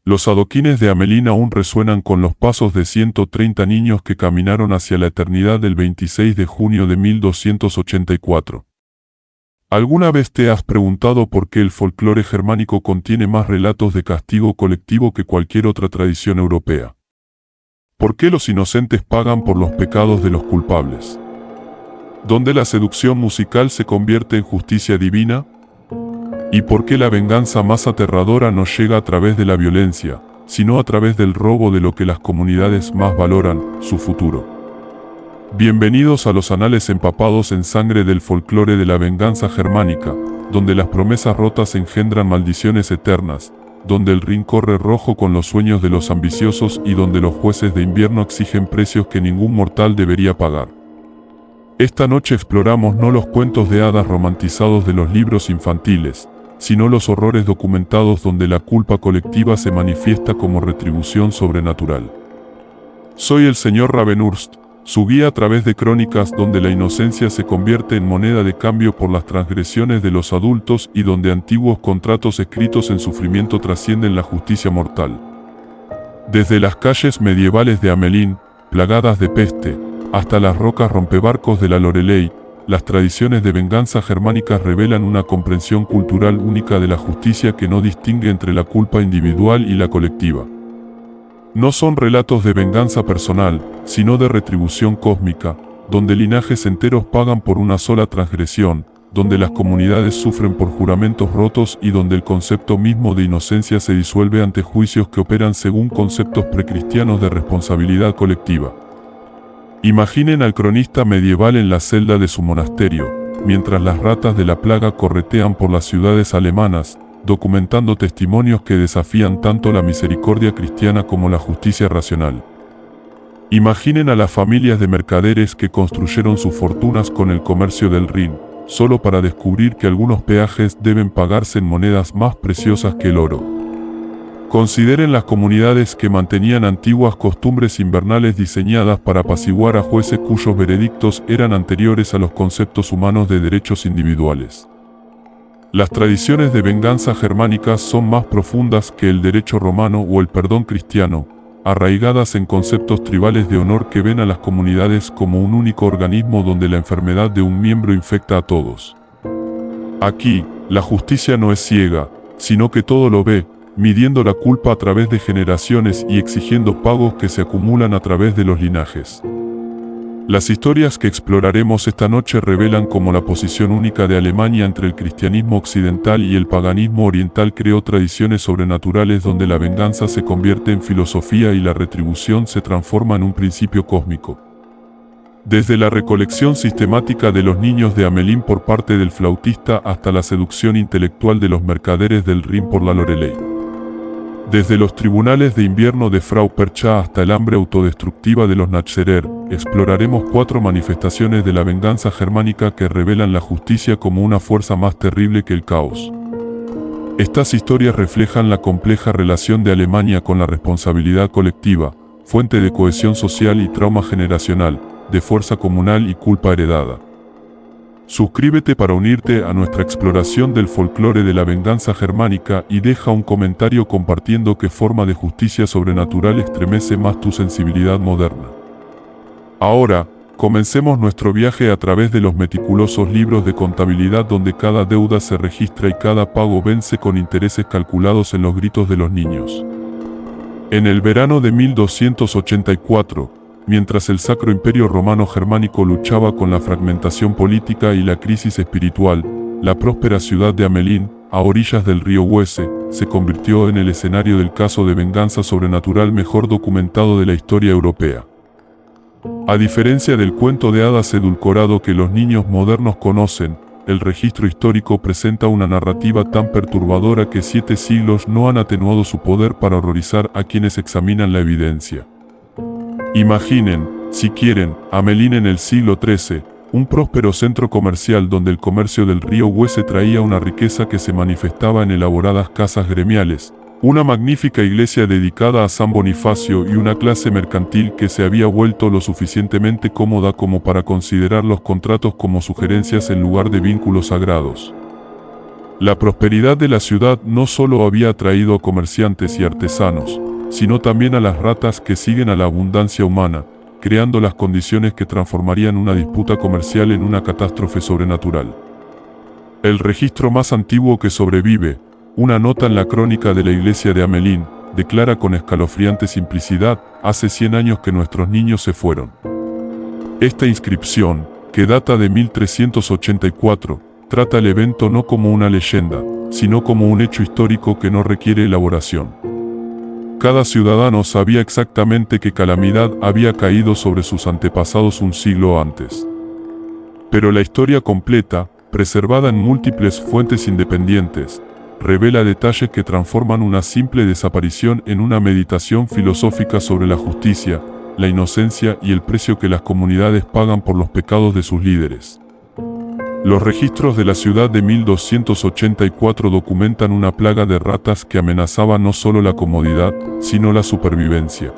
Los adoquines de Hamelín aún resuenan con los pasos de 130 niños que caminaron hacia la eternidad el 26 de junio de 1284. ¿Alguna vez te has preguntado por qué el folclore germánico contiene más relatos de castigo colectivo que cualquier otra tradición europea? ¿Por qué los inocentes pagan por los pecados de los culpables? ¿Dónde la seducción musical se convierte en justicia divina? ¿Y por qué la venganza más aterradora no llega a través de la violencia, sino a través del robo de lo que las comunidades más valoran, su futuro? Bienvenidos a los anales empapados en sangre del folclore de la venganza germánica, donde las promesas rotas engendran maldiciones eternas, donde el Rin corre rojo con los sueños de los ambiciosos y donde los jueces de invierno exigen precios que ningún mortal debería pagar. Esta noche exploramos no los cuentos de hadas romantizados de los libros infantiles, sino los horrores documentados donde la culpa colectiva se manifiesta como retribución sobrenatural. Soy el señor Ravenhurst, su guía a través de crónicas donde la inocencia se convierte en moneda de cambio por las transgresiones de los adultos y donde antiguos contratos escritos en sufrimiento trascienden la justicia mortal. Desde las calles medievales de Hamelín, plagadas de peste, hasta las rocas rompebarcos de la Loreley, las tradiciones de venganza germánicas revelan una comprensión cultural única de la justicia que no distingue entre la culpa individual y la colectiva. No son relatos de venganza personal, sino de retribución cósmica, donde linajes enteros pagan por una sola transgresión, donde las comunidades sufren por juramentos rotos y donde el concepto mismo de inocencia se disuelve ante juicios que operan según conceptos precristianos de responsabilidad colectiva. Imaginen al cronista medieval en la celda de su monasterio, mientras las ratas de la plaga corretean por las ciudades alemanas, documentando testimonios que desafían tanto la misericordia cristiana como la justicia racional. Imaginen a las familias de mercaderes que construyeron sus fortunas con el comercio del Rin, solo para descubrir que algunos peajes deben pagarse en monedas más preciosas que el oro. Consideren las comunidades que mantenían antiguas costumbres invernales diseñadas para apaciguar a jueces cuyos veredictos eran anteriores a los conceptos humanos de derechos individuales. Las tradiciones de venganza germánicas son más profundas que el derecho romano o el perdón cristiano, arraigadas en conceptos tribales de honor que ven a las comunidades como un único organismo donde la enfermedad de un miembro infecta a todos. Aquí, la justicia no es ciega, sino que todo lo ve, midiendo la culpa a través de generaciones y exigiendo pagos que se acumulan a través de los linajes. Las historias que exploraremos esta noche revelan cómo la posición única de Alemania entre el cristianismo occidental y el paganismo oriental creó tradiciones sobrenaturales donde la venganza se convierte en filosofía y la retribución se transforma en un principio cósmico. Desde la recolección sistemática de los niños de Hamelín por parte del flautista hasta la seducción intelectual de los mercaderes del Rin por la Loreley. Desde los tribunales de invierno de Frau Percha hasta el hambre autodestructiva de los Nachtzerer, exploraremos 4 manifestaciones de la venganza germánica que revelan la justicia como una fuerza más terrible que el caos. Estas historias reflejan la compleja relación de Alemania con la responsabilidad colectiva, fuente de cohesión social y trauma generacional, de fuerza comunal y culpa heredada. Suscríbete para unirte a nuestra exploración del folclore de la venganza germánica y deja un comentario compartiendo qué forma de justicia sobrenatural estremece más tu sensibilidad moderna. Ahora, comencemos nuestro viaje a través de los meticulosos libros de contabilidad donde cada deuda se registra y cada pago vence con intereses calculados en los gritos de los niños. En el verano de 1284, mientras el Sacro Imperio Romano Germánico luchaba con la fragmentación política y la crisis espiritual, la próspera ciudad de Hamelín, a orillas del río Weser, se convirtió en el escenario del caso de venganza sobrenatural mejor documentado de la historia europea. A diferencia del cuento de hadas edulcorado que los niños modernos conocen, el registro histórico presenta una narrativa tan perturbadora que 7 siglos no han atenuado su poder para horrorizar a quienes examinan la evidencia. Imaginen, si quieren, Hamelín en el siglo XIII, un próspero centro comercial donde el comercio del río Weser traía una riqueza que se manifestaba en elaboradas casas gremiales, una magnífica iglesia dedicada a San Bonifacio y una clase mercantil que se había vuelto lo suficientemente cómoda como para considerar los contratos como sugerencias en lugar de vínculos sagrados. La prosperidad de la ciudad no solo había atraído a comerciantes y artesanos, sino también a las ratas que siguen a la abundancia humana, creando las condiciones que transformarían una disputa comercial en una catástrofe sobrenatural. El registro más antiguo que sobrevive, una nota en la crónica de la iglesia de Amelín, declara con escalofriante simplicidad: hace 100 años que nuestros niños se fueron. Esta inscripción, que data de 1384, trata el evento no como una leyenda, sino como un hecho histórico que no requiere elaboración. Cada ciudadano sabía exactamente qué calamidad había caído sobre sus antepasados un siglo antes. Pero la historia completa, preservada en múltiples fuentes independientes, revela detalles que transforman una simple desaparición en una meditación filosófica sobre la justicia, la inocencia y el precio que las comunidades pagan por los pecados de sus líderes. Los registros de la ciudad de 1284 documentan una plaga de ratas que amenazaba no solo la comodidad, sino la supervivencia.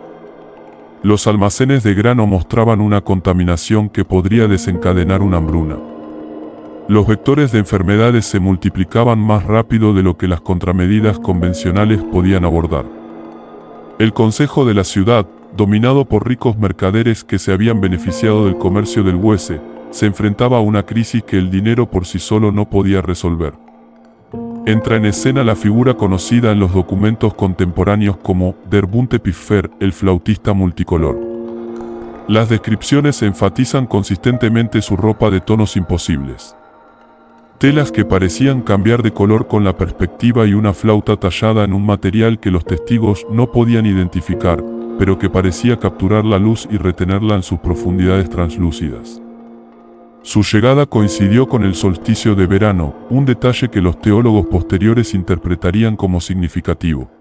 Los almacenes de grano mostraban una contaminación que podría desencadenar una hambruna. Los vectores de enfermedades se multiplicaban más rápido de lo que las contramedidas convencionales podían abordar. El consejo de la ciudad, dominado por ricos mercaderes que se habían beneficiado del comercio del huese, se enfrentaba a una crisis que el dinero por sí solo no podía resolver. Entra en escena la figura conocida en los documentos contemporáneos como Der bunte Pfeffer, el flautista multicolor. Las descripciones enfatizan consistentemente su ropa de tonos imposibles. Telas que parecían cambiar de color con la perspectiva y una flauta tallada en un material que los testigos no podían identificar, pero que parecía capturar la luz y retenerla en sus profundidades translúcidas. Su llegada coincidió con el solsticio de verano, un detalle que los teólogos posteriores interpretarían como significativo.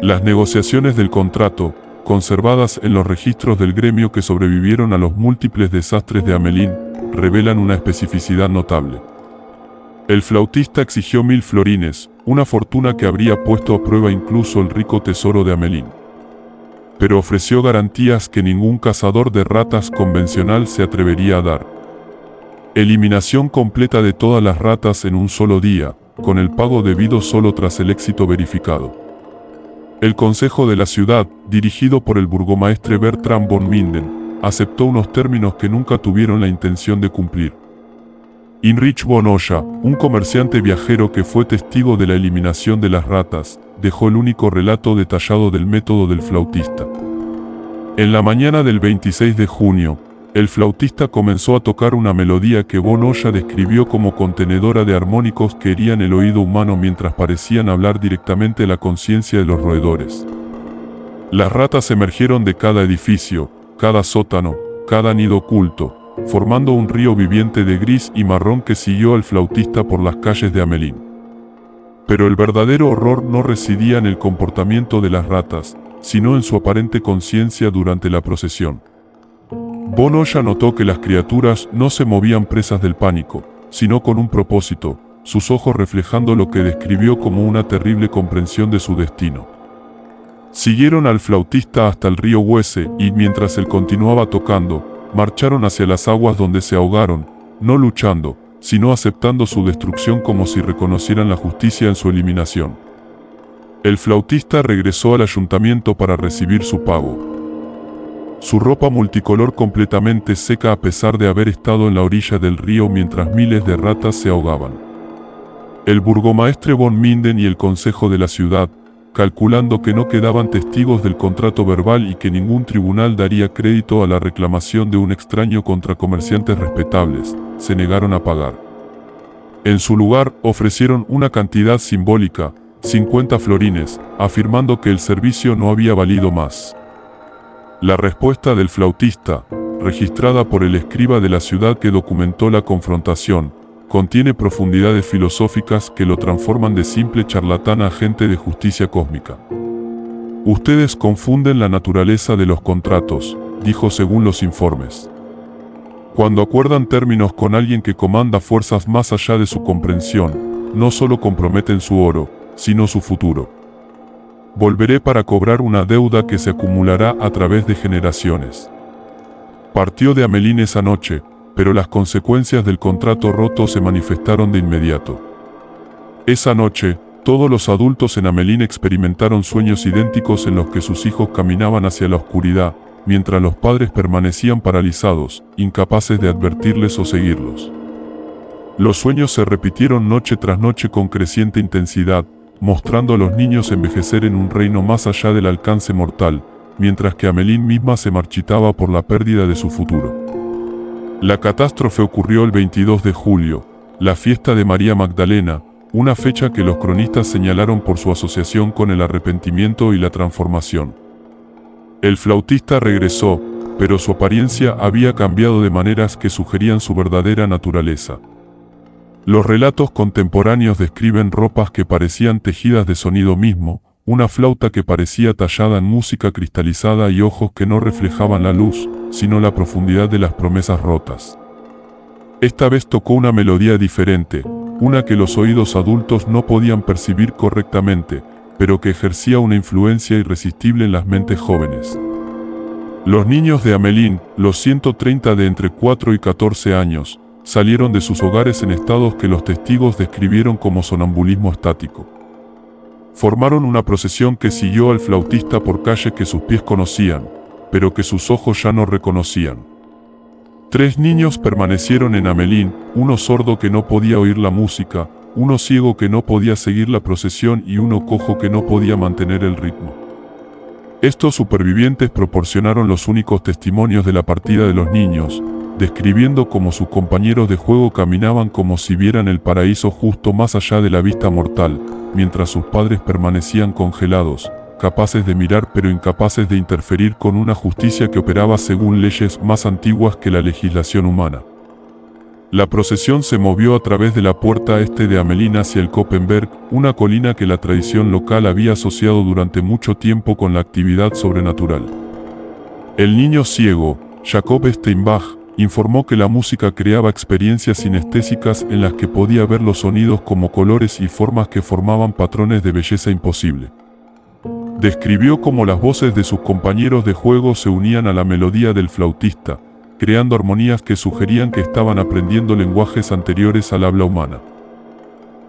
Las negociaciones del contrato, conservadas en los registros del gremio que sobrevivieron a los múltiples desastres de Amelín, revelan una especificidad notable. El flautista exigió 1000 florines, una fortuna que habría puesto a prueba incluso el rico tesoro de Amelín. Pero ofreció garantías que ningún cazador de ratas convencional se atrevería a dar. Eliminación completa de todas las ratas en un solo día, con el pago debido solo tras el éxito verificado. El consejo de la ciudad, dirigido por el burgomaestre Bertram von Minden, aceptó unos términos que nunca tuvieron la intención de cumplir. Heinrich von Oya, un comerciante viajero que fue testigo de la eliminación de las ratas, dejó el único relato detallado del método del flautista. En la mañana del 26 de junio, el flautista comenzó a tocar una melodía que von Oya describió como contenedora de armónicos que herían el oído humano mientras parecían hablar directamente a la conciencia de los roedores. Las ratas emergieron de cada edificio, cada sótano, cada nido oculto, formando un río viviente de gris y marrón que siguió al flautista por las calles de Amelín. Pero el verdadero horror no residía en el comportamiento de las ratas, sino en su aparente conciencia durante la procesión. Von Oya notó que las criaturas no se movían presas del pánico, sino con un propósito, sus ojos reflejando lo que describió como una terrible comprensión de su destino. Siguieron al flautista hasta el río Huese y, mientras él continuaba tocando, marcharon hacia las aguas donde se ahogaron, no luchando, sino aceptando su destrucción como si reconocieran la justicia en su eliminación. El flautista regresó al ayuntamiento para recibir su pago. Su ropa multicolor completamente seca a pesar de haber estado en la orilla del río mientras miles de ratas se ahogaban. El burgomaestre von Minden y el consejo de la ciudad, calculando que no quedaban testigos del contrato verbal y que ningún tribunal daría crédito a la reclamación de un extraño contra comerciantes respetables, se negaron a pagar. En su lugar, ofrecieron una cantidad simbólica, 50 florines, afirmando que el servicio no había valido más. La respuesta del flautista, registrada por el escriba de la ciudad que documentó la confrontación, contiene profundidades filosóficas que lo transforman de simple charlatán a agente de justicia cósmica. Ustedes confunden la naturaleza de los contratos, dijo según los informes. Cuando acuerdan términos con alguien que comanda fuerzas más allá de su comprensión, no solo comprometen su oro, sino su futuro. Volveré para cobrar una deuda que se acumulará a través de generaciones. Partió de Amelín esa noche, pero las consecuencias del contrato roto se manifestaron de inmediato. Esa noche, todos los adultos en Amelín experimentaron sueños idénticos en los que sus hijos caminaban hacia la oscuridad, mientras los padres permanecían paralizados, incapaces de advertirles o seguirlos. Los sueños se repitieron noche tras noche con creciente intensidad, mostrando a los niños envejecer en un reino más allá del alcance mortal, mientras que Amelín misma se marchitaba por la pérdida de su futuro. La catástrofe ocurrió el 22 de julio, la fiesta de María Magdalena, una fecha que los cronistas señalaron por su asociación con el arrepentimiento y la transformación. El flautista regresó, pero su apariencia había cambiado de maneras que sugerían su verdadera naturaleza. Los relatos contemporáneos describen ropas que parecían tejidas de sonido mismo, una flauta que parecía tallada en música cristalizada y ojos que no reflejaban la luz, sino la profundidad de las promesas rotas. Esta vez tocó una melodía diferente, una que los oídos adultos no podían percibir correctamente, pero que ejercía una influencia irresistible en las mentes jóvenes. Los niños de Amelín, los 130 de entre 4 y 14 años, salieron de sus hogares en estados que los testigos describieron como sonambulismo estático. Formaron una procesión que siguió al flautista por calles que sus pies conocían, pero que sus ojos ya no reconocían. 3 niños permanecieron en Amelín, uno sordo que no podía oír la música, uno ciego que no podía seguir la procesión y uno cojo que no podía mantener el ritmo. Estos supervivientes proporcionaron los únicos testimonios de la partida de los niños, describiendo cómo sus compañeros de juego caminaban como si vieran el paraíso justo más allá de la vista mortal, mientras sus padres permanecían congelados, capaces de mirar pero incapaces de interferir con una justicia que operaba según leyes más antiguas que la legislación humana. La procesión se movió a través de la puerta este de Amelín hacia el Koppenberg, una colina que la tradición local había asociado durante mucho tiempo con la actividad sobrenatural. El niño ciego, Jacob Steinbach, informó que la música creaba experiencias sinestésicas en las que podía ver los sonidos como colores y formas que formaban patrones de belleza imposible. Describió cómo las voces de sus compañeros de juego se unían a la melodía del flautista, creando armonías que sugerían que estaban aprendiendo lenguajes anteriores al habla humana.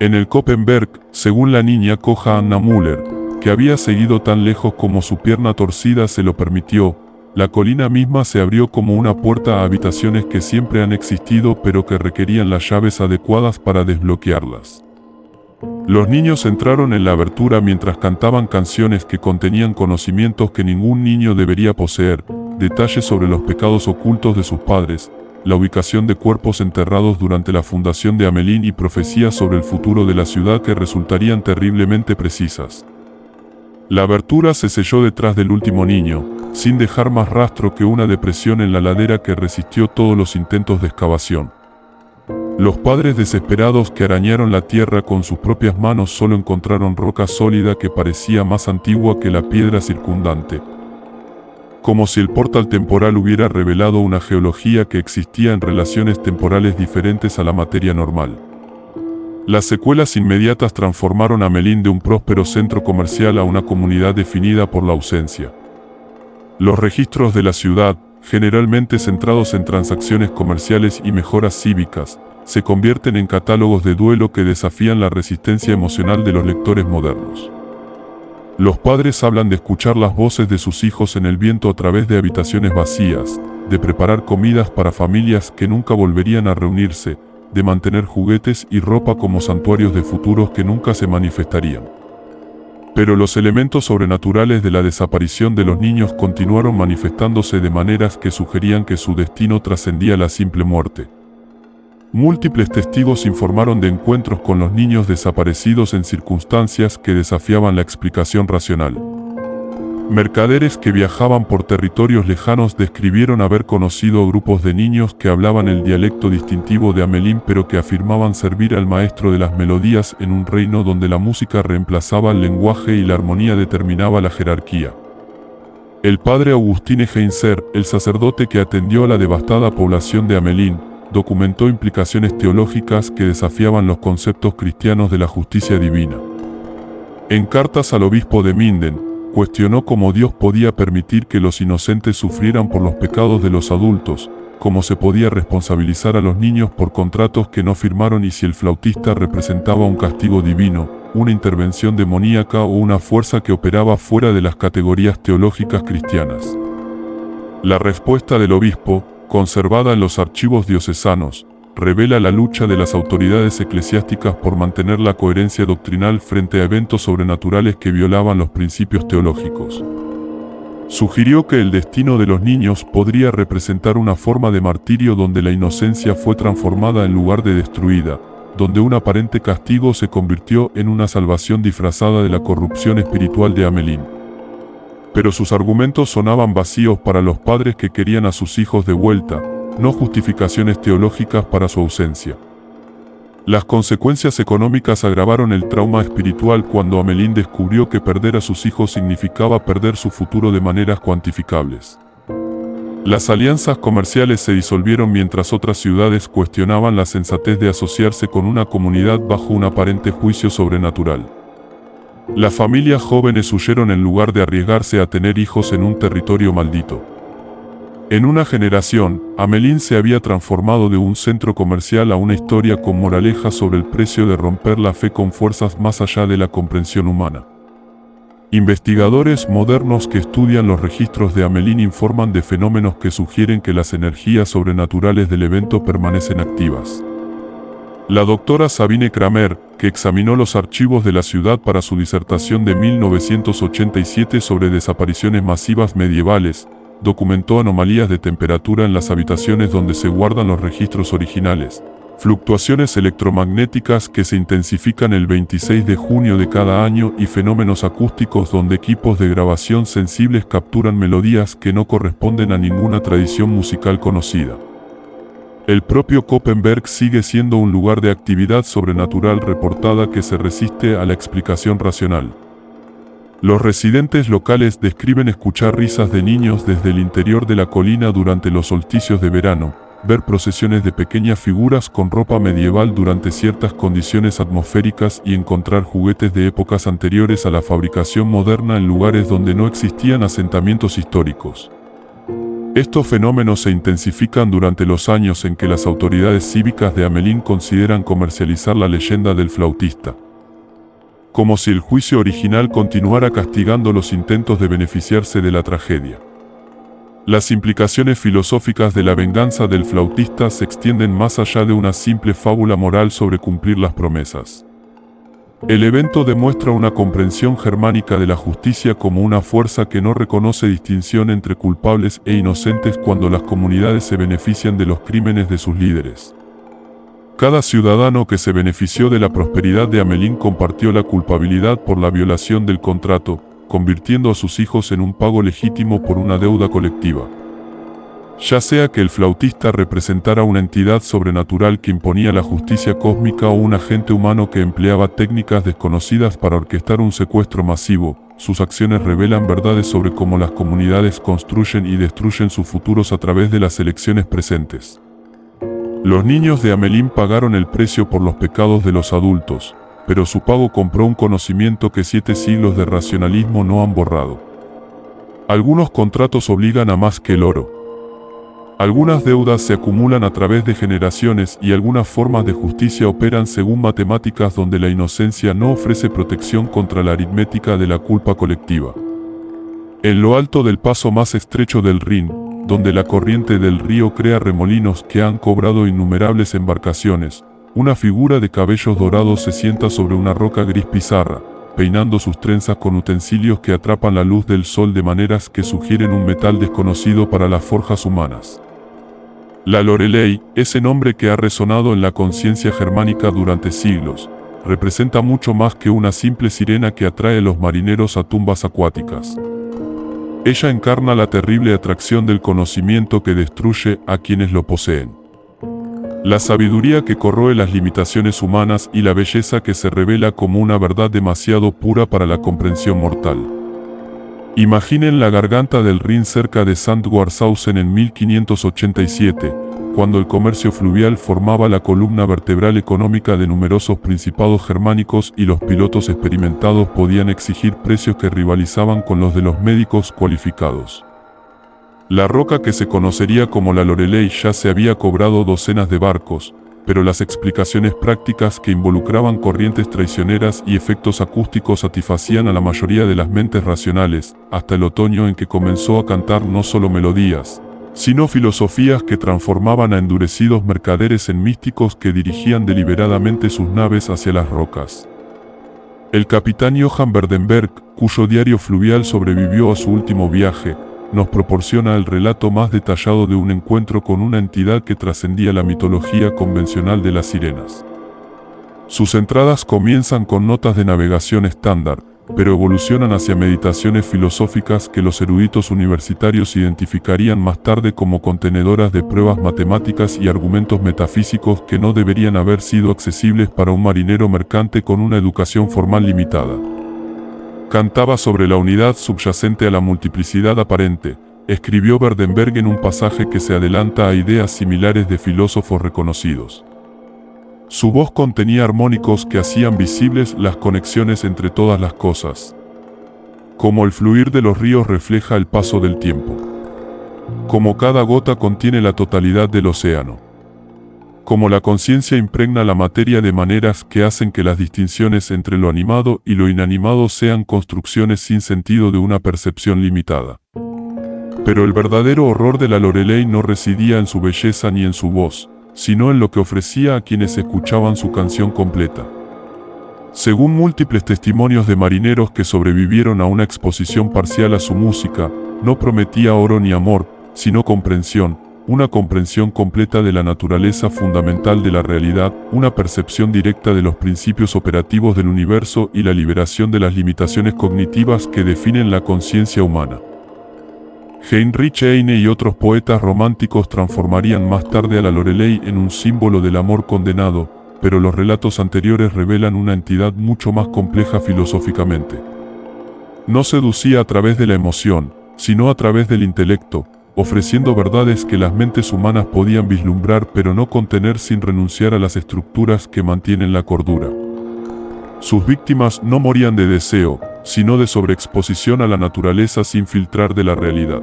En el Koppenberg, según la niña coja Anna Müller, que había seguido tan lejos como su pierna torcida se lo permitió, la colina misma se abrió como una puerta a habitaciones que siempre han existido pero que requerían las llaves adecuadas para desbloquearlas. Los niños entraron en la abertura mientras cantaban canciones que contenían conocimientos que ningún niño debería poseer, detalles sobre los pecados ocultos de sus padres, la ubicación de cuerpos enterrados durante la fundación de Amelín y profecías sobre el futuro de la ciudad que resultarían terriblemente precisas. La abertura se selló detrás del último niño, sin dejar más rastro que una depresión en la ladera que resistió todos los intentos de excavación. Los padres desesperados que arañaron la tierra con sus propias manos solo encontraron roca sólida que parecía más antigua que la piedra circundante. Como si el portal temporal hubiera revelado una geología que existía en relaciones temporales diferentes a la materia normal. Las secuelas inmediatas transformaron a Amelín de un próspero centro comercial a una comunidad definida por la ausencia. Los registros de la ciudad, generalmente centrados en transacciones comerciales y mejoras cívicas, se convierten en catálogos de duelo que desafían la resistencia emocional de los lectores modernos. Los padres hablan de escuchar las voces de sus hijos en el viento a través de habitaciones vacías, de preparar comidas para familias que nunca volverían a reunirse, de mantener juguetes y ropa como santuarios de futuros que nunca se manifestarían. Pero los elementos sobrenaturales de la desaparición de los niños continuaron manifestándose de maneras que sugerían que su destino trascendía la simple muerte. Múltiples testigos informaron de encuentros con los niños desaparecidos en circunstancias que desafiaban la explicación racional. Mercaderes que viajaban por territorios lejanos describieron haber conocido grupos de niños que hablaban el dialecto distintivo de Amelín pero que afirmaban servir al maestro de las melodías en un reino donde la música reemplazaba el lenguaje y la armonía determinaba la jerarquía. El padre Augustine Heinzer, el sacerdote que atendió a la devastada población de Amelín, documentó implicaciones teológicas que desafiaban los conceptos cristianos de la justicia divina. En cartas al obispo de Minden, cuestionó cómo Dios podía permitir que los inocentes sufrieran por los pecados de los adultos, cómo se podía responsabilizar a los niños por contratos que no firmaron y si el flautista representaba un castigo divino, una intervención demoníaca o una fuerza que operaba fuera de las categorías teológicas cristianas. La respuesta del obispo, conservada en los archivos diocesanos, revela la lucha de las autoridades eclesiásticas por mantener la coherencia doctrinal frente a eventos sobrenaturales que violaban los principios teológicos. Sugirió que el destino de los niños podría representar una forma de martirio donde la inocencia fue transformada en lugar de destruida, donde un aparente castigo se convirtió en una salvación disfrazada de la corrupción espiritual de Amelín. Pero sus argumentos sonaban vacíos para los padres que querían a sus hijos de vuelta, no justificaciones teológicas para su ausencia. Las consecuencias económicas agravaron el trauma espiritual cuando Amelín descubrió que perder a sus hijos significaba perder su futuro de maneras cuantificables. Las alianzas comerciales se disolvieron mientras otras ciudades cuestionaban la sensatez de asociarse con una comunidad bajo un aparente juicio sobrenatural. Las familias jóvenes huyeron en lugar de arriesgarse a tener hijos en un territorio maldito. En una generación, Amelín se había transformado de un centro comercial a una historia con moraleja sobre el precio de romper la fe con fuerzas más allá de la comprensión humana. Investigadores modernos que estudian los registros de Amelín informan de fenómenos que sugieren que las energías sobrenaturales del evento permanecen activas. La doctora Sabine Kramer, que examinó los archivos de la ciudad para su disertación de 1987 sobre desapariciones masivas medievales, documentó anomalías de temperatura en las habitaciones donde se guardan los registros originales, fluctuaciones electromagnéticas que se intensifican el 26 de junio de cada año y fenómenos acústicos donde equipos de grabación sensibles capturan melodías que no corresponden a ninguna tradición musical conocida. El propio Koppenberg sigue siendo un lugar de actividad sobrenatural reportada que se resiste a la explicación racional. Los residentes locales describen escuchar risas de niños desde el interior de la colina durante los solsticios de verano, ver procesiones de pequeñas figuras con ropa medieval durante ciertas condiciones atmosféricas y encontrar juguetes de épocas anteriores a la fabricación moderna en lugares donde no existían asentamientos históricos. Estos fenómenos se intensifican durante los años en que las autoridades cívicas de Amelín consideran comercializar la leyenda del flautista. Como si el juicio original continuara castigando los intentos de beneficiarse de la tragedia. Las implicaciones filosóficas de la venganza del flautista se extienden más allá de una simple fábula moral sobre cumplir las promesas. El evento demuestra una comprensión germánica de la justicia como una fuerza que no reconoce distinción entre culpables e inocentes cuando las comunidades se benefician de los crímenes de sus líderes. Cada ciudadano que se benefició de la prosperidad de Amelín compartió la culpabilidad por la violación del contrato, convirtiendo a sus hijos en un pago legítimo por una deuda colectiva. Ya sea que el flautista representara una entidad sobrenatural que imponía la justicia cósmica o un agente humano que empleaba técnicas desconocidas para orquestar un secuestro masivo, sus acciones revelan verdades sobre cómo las comunidades construyen y destruyen sus futuros a través de las elecciones presentes. Los niños de Amelín pagaron el precio por los pecados de los adultos, pero su pago compró un conocimiento que 7 siglos de racionalismo no han borrado. Algunos contratos obligan a más que el oro. Algunas deudas se acumulan a través de generaciones y algunas formas de justicia operan según matemáticas donde la inocencia no ofrece protección contra la aritmética de la culpa colectiva. En lo alto del paso más estrecho del Rin, donde la corriente del río crea remolinos que han cobrado innumerables embarcaciones, una figura de cabellos dorados se sienta sobre una roca gris pizarra, peinando sus trenzas con utensilios que atrapan la luz del sol de maneras que sugieren un metal desconocido para las forjas humanas. La Lorelei, ese nombre que ha resonado en la conciencia germánica durante siglos, representa mucho más que una simple sirena que atrae a los marineros a tumbas acuáticas. Ella encarna la terrible atracción del conocimiento que destruye a quienes lo poseen. La sabiduría que corroe las limitaciones humanas y la belleza que se revela como una verdad demasiado pura para la comprensión mortal. Imaginen la garganta del Rin cerca de St. Warshausen en 1587, cuando el comercio fluvial formaba la columna vertebral económica de numerosos principados germánicos y los pilotos experimentados podían exigir precios que rivalizaban con los de los médicos cualificados. La roca que se conocería como la Loreley ya se había cobrado docenas de barcos, pero las explicaciones prácticas que involucraban corrientes traicioneras y efectos acústicos satisfacían a la mayoría de las mentes racionales, hasta el otoño en que comenzó a cantar no solo melodías, sino filosofías que transformaban a endurecidos mercaderes en místicos que dirigían deliberadamente sus naves hacia las rocas. El capitán Johann Verdenberg, cuyo diario fluvial sobrevivió a su último viaje, nos proporciona el relato más detallado de un encuentro con una entidad que trascendía la mitología convencional de las sirenas. Sus entradas comienzan con notas de navegación estándar, pero evolucionan hacia meditaciones filosóficas que los eruditos universitarios identificarían más tarde como contenedoras de pruebas matemáticas y argumentos metafísicos que no deberían haber sido accesibles para un marinero mercante con una educación formal limitada. Cantaba sobre la unidad subyacente a la multiplicidad aparente, escribió Verdenberg en un pasaje que se adelanta a ideas similares de filósofos reconocidos. Su voz contenía armónicos que hacían visibles las conexiones entre todas las cosas. Como el fluir de los ríos refleja el paso del tiempo. Como cada gota contiene la totalidad del océano. Como la conciencia impregna la materia de maneras que hacen que las distinciones entre lo animado y lo inanimado sean construcciones sin sentido de una percepción limitada. Pero el verdadero horror de la Loreley no residía en su belleza ni en su voz, sino en lo que ofrecía a quienes escuchaban su canción completa. Según múltiples testimonios de marineros que sobrevivieron a una exposición parcial a su música, no prometía oro ni amor, sino comprensión, una comprensión completa de la naturaleza fundamental de la realidad, una percepción directa de los principios operativos del universo y la liberación de las limitaciones cognitivas que definen la conciencia humana. Heinrich Heine y otros poetas románticos transformarían más tarde a la Loreley en un símbolo del amor condenado, pero los relatos anteriores revelan una entidad mucho más compleja filosóficamente. No seducía a través de la emoción, sino a través del intelecto, ofreciendo verdades que las mentes humanas podían vislumbrar pero no contener sin renunciar a las estructuras que mantienen la cordura. Sus víctimas no morían de deseo, sino de sobreexposición a la naturaleza sin filtrar de la realidad.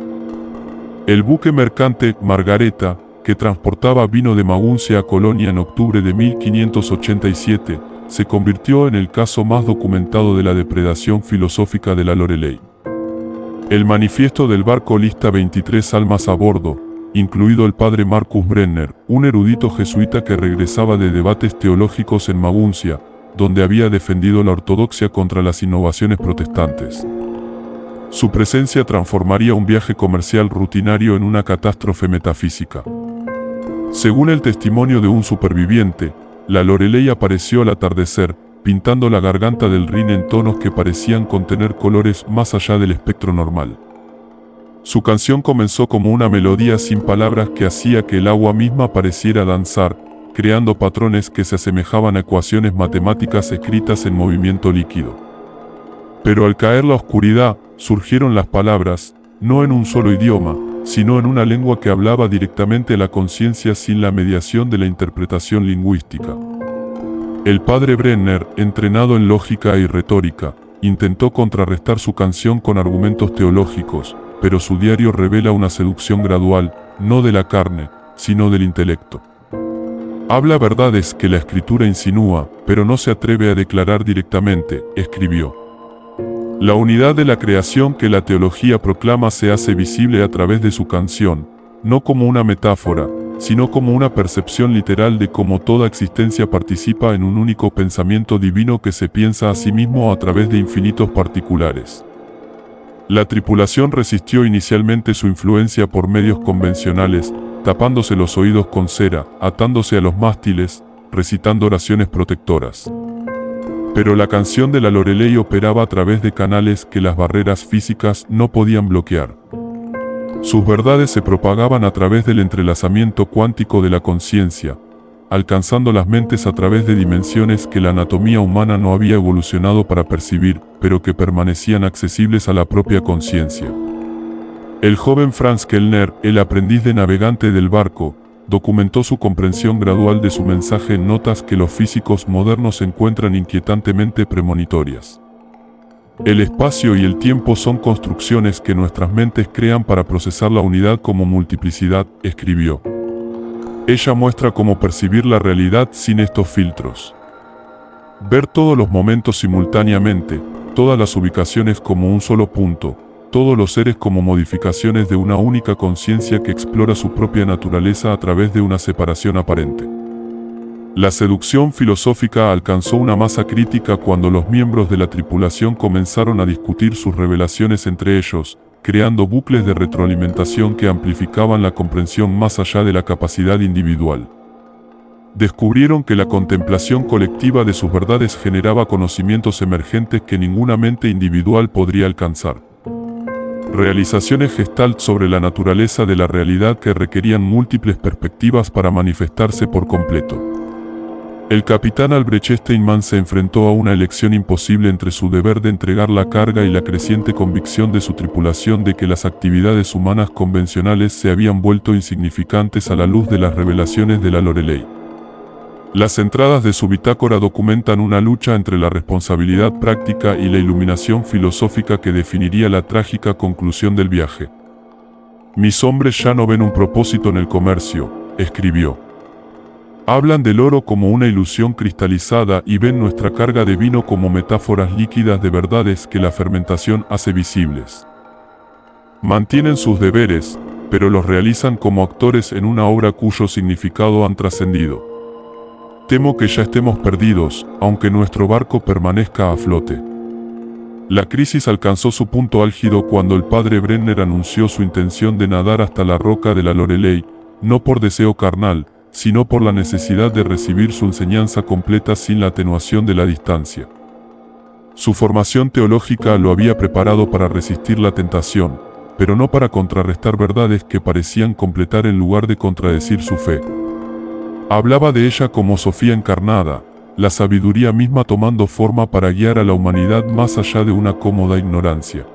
El buque mercante Margareta, que transportaba vino de Maguncia a Colonia en octubre de 1587, se convirtió en el caso más documentado de la depredación filosófica de la Loreley. El manifiesto del barco lista 23 almas a bordo, incluido el padre Marcus Brenner, un erudito jesuita que regresaba de debates teológicos en Maguncia, donde había defendido la ortodoxia contra las innovaciones protestantes. Su presencia transformaría un viaje comercial rutinario en una catástrofe metafísica. Según el testimonio de un superviviente, la Loreley apareció al atardecer, pintando la garganta del Rin en tonos que parecían contener colores más allá del espectro normal. Su canción comenzó como una melodía sin palabras que hacía que el agua misma pareciera danzar, creando patrones que se asemejaban a ecuaciones matemáticas escritas en movimiento líquido. Pero al caer la oscuridad, surgieron las palabras, no en un solo idioma, sino en una lengua que hablaba directamente a la conciencia sin la mediación de la interpretación lingüística. El padre Brenner, entrenado en lógica y retórica, intentó contrarrestar su canción con argumentos teológicos, pero su diario revela una seducción gradual, no de la carne, sino del intelecto. Habla verdades que la escritura insinúa, pero no se atreve a declarar directamente, escribió. La unidad de la creación que la teología proclama se hace visible a través de su canción, no como una metáfora, sino como una percepción literal de cómo toda existencia participa en un único pensamiento divino que se piensa a sí mismo a través de infinitos particulares. La tripulación resistió inicialmente su influencia por medios convencionales, tapándose los oídos con cera, atándose a los mástiles, recitando oraciones protectoras. Pero la canción de la Loreley operaba a través de canales que las barreras físicas no podían bloquear. Sus verdades se propagaban a través del entrelazamiento cuántico de la conciencia, alcanzando las mentes a través de dimensiones que la anatomía humana no había evolucionado para percibir, pero que permanecían accesibles a la propia conciencia. El joven Franz Kellner, el aprendiz de navegante del barco, documentó su comprensión gradual de su mensaje en notas que los físicos modernos encuentran inquietantemente premonitorias. El espacio y el tiempo son construcciones que nuestras mentes crean para procesar la unidad como multiplicidad, escribió. Ella muestra cómo percibir la realidad sin estos filtros. Ver todos los momentos simultáneamente, todas las ubicaciones como un solo punto, todos los seres como modificaciones de una única conciencia que explora su propia naturaleza a través de una separación aparente. La seducción filosófica alcanzó una masa crítica cuando los miembros de la tripulación comenzaron a discutir sus revelaciones entre ellos, creando bucles de retroalimentación que amplificaban la comprensión más allá de la capacidad individual. Descubrieron que la contemplación colectiva de sus verdades generaba conocimientos emergentes que ninguna mente individual podría alcanzar. Realizaciones gestalt sobre la naturaleza de la realidad que requerían múltiples perspectivas para manifestarse por completo. El capitán Albrecht Steinman se enfrentó a una elección imposible entre su deber de entregar la carga y la creciente convicción de su tripulación de que las actividades humanas convencionales se habían vuelto insignificantes a la luz de las revelaciones de la Loreley. Las entradas de su bitácora documentan una lucha entre la responsabilidad práctica y la iluminación filosófica que definiría la trágica conclusión del viaje. Mis hombres ya no ven un propósito en el comercio, escribió. Hablan del oro como una ilusión cristalizada y ven nuestra carga de vino como metáforas líquidas de verdades que la fermentación hace visibles. Mantienen sus deberes, pero los realizan como actores en una obra cuyo significado han trascendido. Temo que ya estemos perdidos, aunque nuestro barco permanezca a flote. La crisis alcanzó su punto álgido cuando el padre Brenner anunció su intención de nadar hasta la roca de la Loreley, no por deseo carnal, sino por la necesidad de recibir su enseñanza completa sin la atenuación de la distancia. Su formación teológica lo había preparado para resistir la tentación, pero no para contrarrestar verdades que parecían completar en lugar de contradecir su fe. Hablaba de ella como Sofía encarnada, la sabiduría misma tomando forma para guiar a la humanidad más allá de una cómoda ignorancia.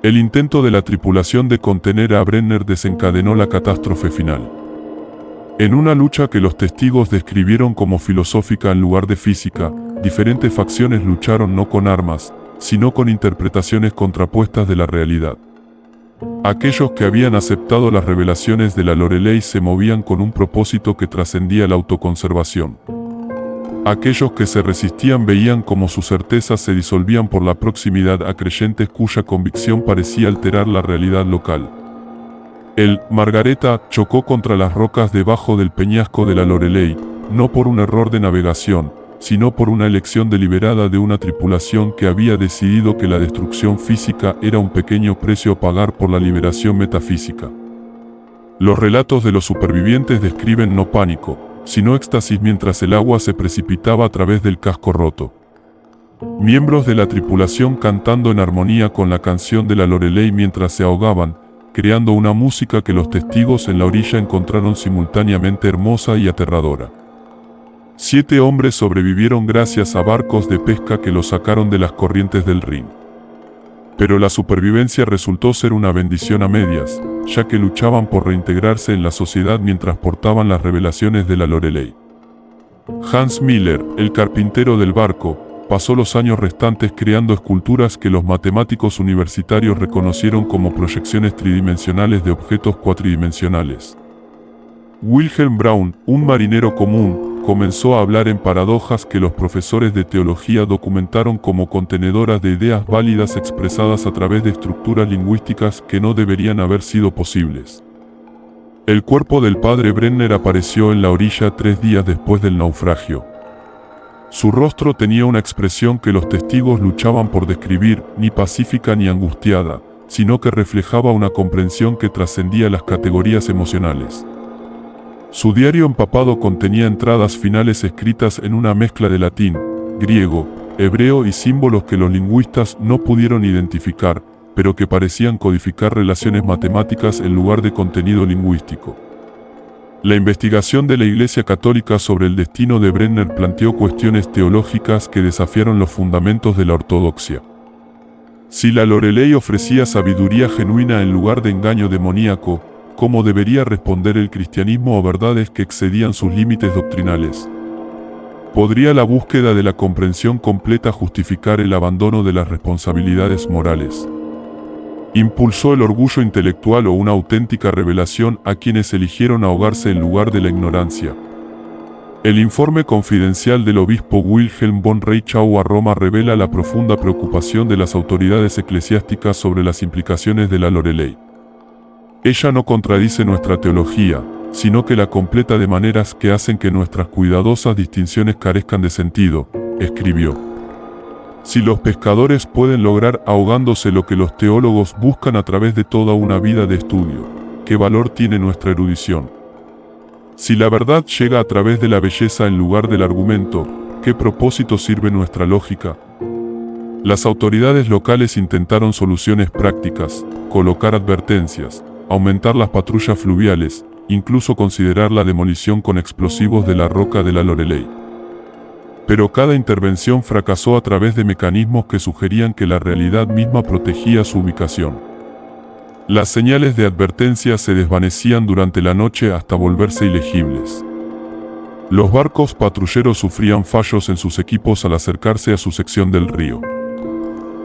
El intento de la tripulación de contener a Brenner desencadenó la catástrofe final. En una lucha que los testigos describieron como filosófica en lugar de física, diferentes facciones lucharon no con armas, sino con interpretaciones contrapuestas de la realidad. Aquellos que habían aceptado las revelaciones de la Loreley se movían con un propósito que trascendía la autoconservación. Aquellos que se resistían veían como sus certezas se disolvían por la proximidad a creyentes cuya convicción parecía alterar la realidad local. El Margareta chocó contra las rocas debajo del peñasco de la Loreley, no por un error de navegación, sino por una elección deliberada de una tripulación que había decidido que la destrucción física era un pequeño precio a pagar por la liberación metafísica. Los relatos de los supervivientes describen no pánico, sino éxtasis mientras el agua se precipitaba a través del casco roto. Miembros de la tripulación cantando en armonía con la canción de la Loreley mientras se ahogaban, creando una música que los testigos en la orilla encontraron simultáneamente hermosa y aterradora. 7 hombres sobrevivieron gracias a barcos de pesca que los sacaron de las corrientes del Rin. Pero la supervivencia resultó ser una bendición a medias, ya que luchaban por reintegrarse en la sociedad mientras portaban las revelaciones de la Loreley. Hans Miller, el carpintero del barco, pasó los años restantes creando esculturas que los matemáticos universitarios reconocieron como proyecciones tridimensionales de objetos cuatridimensionales. Wilhelm Braun, un marinero común, comenzó a hablar en paradojas que los profesores de teología documentaron como contenedoras de ideas válidas expresadas a través de estructuras lingüísticas que no deberían haber sido posibles. El cuerpo del padre Brenner apareció en la orilla 3 días después del naufragio. Su rostro tenía una expresión que los testigos luchaban por describir, ni pacífica ni angustiada, sino que reflejaba una comprensión que trascendía las categorías emocionales. Su diario empapado contenía entradas finales escritas en una mezcla de latín, griego, hebreo y símbolos que los lingüistas no pudieron identificar, pero que parecían codificar relaciones matemáticas en lugar de contenido lingüístico. La investigación de la Iglesia Católica sobre el destino de Brenner planteó cuestiones teológicas que desafiaron los fundamentos de la ortodoxia. Si la Loreley ofrecía sabiduría genuina en lugar de engaño demoníaco, ¿cómo debería responder el cristianismo a verdades que excedían sus límites doctrinales? ¿Podría la búsqueda de la comprensión completa justificar el abandono de las responsabilidades morales? ¿Impulsó el orgullo intelectual o una auténtica revelación a quienes eligieron ahogarse en lugar de la ignorancia? El informe confidencial del obispo Wilhelm von Reichau a Roma revela la profunda preocupación de las autoridades eclesiásticas sobre las implicaciones de la Loreley. Ella no contradice nuestra teología, sino que la completa de maneras que hacen que nuestras cuidadosas distinciones carezcan de sentido, escribió. Si los pescadores pueden lograr ahogándose lo que los teólogos buscan a través de toda una vida de estudio, ¿qué valor tiene nuestra erudición? Si la verdad llega a través de la belleza en lugar del argumento, ¿qué propósito sirve nuestra lógica? Las autoridades locales intentaron soluciones prácticas, colocar advertencias, aumentar las patrullas fluviales, incluso considerar la demolición con explosivos de la roca de la Loreley. Pero cada intervención fracasó a través de mecanismos que sugerían que la realidad misma protegía su ubicación. Las señales de advertencia se desvanecían durante la noche hasta volverse ilegibles. Los barcos patrulleros sufrían fallos en sus equipos al acercarse a su sección del río.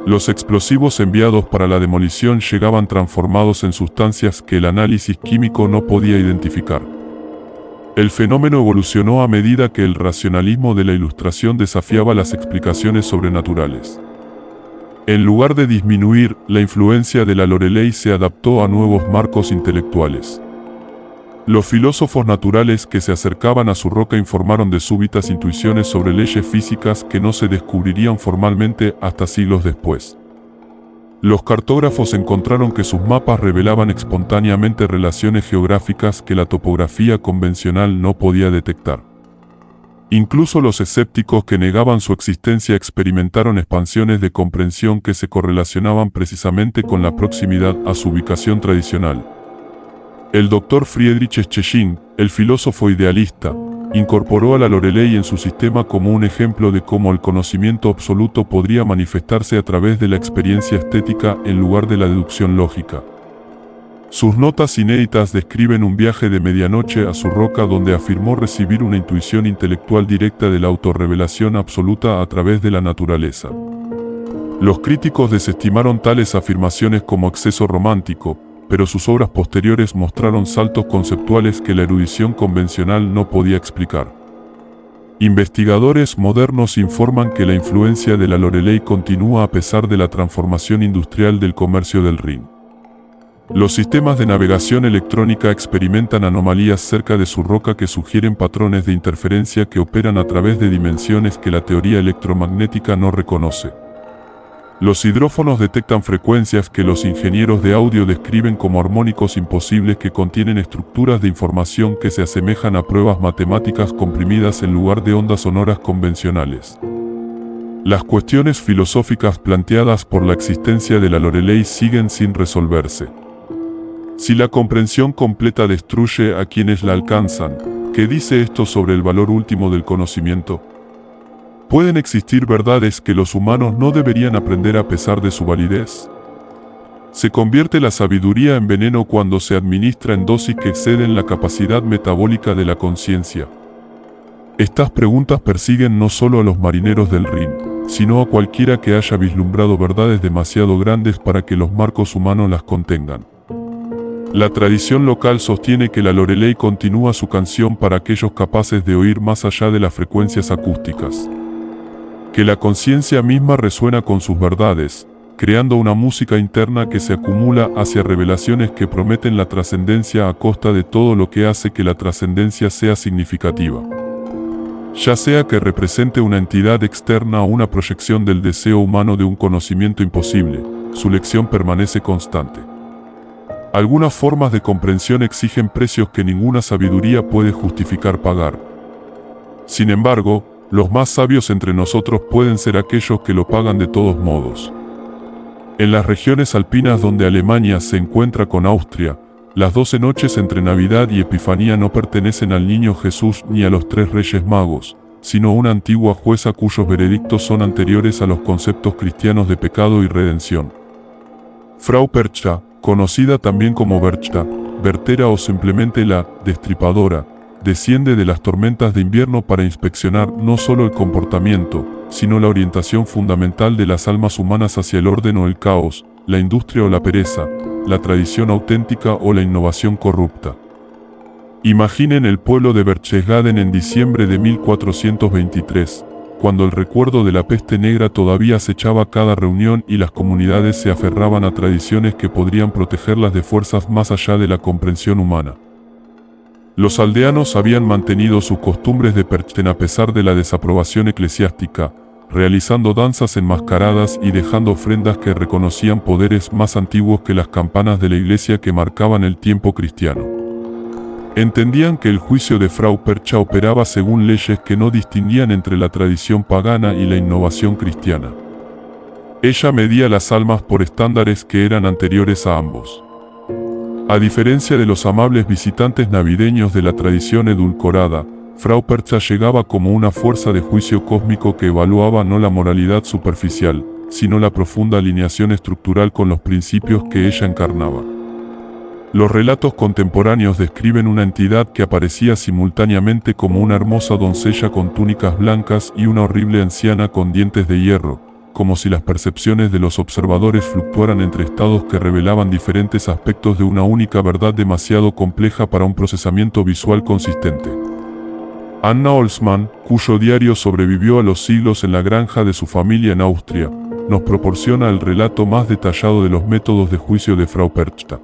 Los explosivos enviados para la demolición llegaban transformados en sustancias que el análisis químico no podía identificar. El fenómeno evolucionó a medida que el racionalismo de la Ilustración desafiaba las explicaciones sobrenaturales. En lugar de disminuir, la influencia de la Loreley se adaptó a nuevos marcos intelectuales. Los filósofos naturales que se acercaban a su roca informaron de súbitas intuiciones sobre leyes físicas que no se descubrirían formalmente hasta siglos después. Los cartógrafos encontraron que sus mapas revelaban espontáneamente relaciones geográficas que la topografía convencional no podía detectar. Incluso los escépticos que negaban su existencia experimentaron expansiones de comprensión que se correlacionaban precisamente con la proximidad a su ubicación tradicional. El Dr. Friedrich Schilling, el filósofo idealista, incorporó a la Loreley en su sistema como un ejemplo de cómo el conocimiento absoluto podría manifestarse a través de la experiencia estética en lugar de la deducción lógica. Sus notas inéditas describen un viaje de medianoche a su roca donde afirmó recibir una intuición intelectual directa de la autorrevelación absoluta a través de la naturaleza. Los críticos desestimaron tales afirmaciones como exceso romántico, pero sus obras posteriores mostraron saltos conceptuales que la erudición convencional no podía explicar. Investigadores modernos informan que la influencia de la Loreley continúa a pesar de la transformación industrial del comercio del Rin. Los sistemas de navegación electrónica experimentan anomalías cerca de su roca que sugieren patrones de interferencia que operan a través de dimensiones que la teoría electromagnética no reconoce. Los hidrófonos detectan frecuencias que los ingenieros de audio describen como armónicos imposibles que contienen estructuras de información que se asemejan a pruebas matemáticas comprimidas en lugar de ondas sonoras convencionales. Las cuestiones filosóficas planteadas por la existencia de la Loreley siguen sin resolverse. Si la comprensión completa destruye a quienes la alcanzan, ¿qué dice esto sobre el valor último del conocimiento? ¿Pueden existir verdades que los humanos no deberían aprender a pesar de su validez? ¿Se convierte la sabiduría en veneno cuando se administra en dosis que exceden la capacidad metabólica de la conciencia? Estas preguntas persiguen no solo a los marineros del Rin, sino a cualquiera que haya vislumbrado verdades demasiado grandes para que los marcos humanos las contengan. La tradición local sostiene que la Loreley continúa su canción para aquellos capaces de oír más allá de las frecuencias acústicas. Que la conciencia misma resuena con sus verdades, creando una música interna que se acumula hacia revelaciones que prometen la trascendencia a costa de todo lo que hace que la trascendencia sea significativa. Ya sea que represente una entidad externa o una proyección del deseo humano de un conocimiento imposible, su lección permanece constante. Algunas formas de comprensión exigen precios que ninguna sabiduría puede justificar pagar. Sin embargo, los más sabios entre nosotros pueden ser aquellos que lo pagan de todos modos. En las regiones alpinas donde Alemania se encuentra con Austria, las 12 noches entre Navidad y Epifanía no pertenecen al Niño Jesús ni a los 3 Reyes Magos, sino a una antigua jueza cuyos veredictos son anteriores a los conceptos cristianos de pecado y redención. Frau Perchta, conocida también como Berchta, Bertera o simplemente la Destripadora, desciende de las tormentas de invierno para inspeccionar no solo el comportamiento, sino la orientación fundamental de las almas humanas hacia el orden o el caos, la industria o la pereza, la tradición auténtica o la innovación corrupta. Imaginen el pueblo de Berchtesgaden en diciembre de 1423, cuando el recuerdo de la peste negra todavía acechaba cada reunión y las comunidades se aferraban a tradiciones que podrían protegerlas de fuerzas más allá de la comprensión humana. Los aldeanos habían mantenido sus costumbres de Perchten a pesar de la desaprobación eclesiástica, realizando danzas enmascaradas y dejando ofrendas que reconocían poderes más antiguos que las campanas de la iglesia que marcaban el tiempo cristiano. Entendían que el juicio de Frau Percha operaba según leyes que no distinguían entre la tradición pagana y la innovación cristiana. Ella medía las almas por estándares que eran anteriores a ambos. A diferencia de los amables visitantes navideños de la tradición edulcorada, Frau Percha llegaba como una fuerza de juicio cósmico que evaluaba no la moralidad superficial, sino la profunda alineación estructural con los principios que ella encarnaba. Los relatos contemporáneos describen una entidad que aparecía simultáneamente como una hermosa doncella con túnicas blancas y una horrible anciana con dientes de hierro, como si las percepciones de los observadores fluctuaran entre estados que revelaban diferentes aspectos de una única verdad demasiado compleja para un procesamiento visual consistente. Anna Holzmann, cuyo diario sobrevivió a los siglos en la granja de su familia en Austria, nos proporciona el relato más detallado de los métodos de juicio de Frau Percha.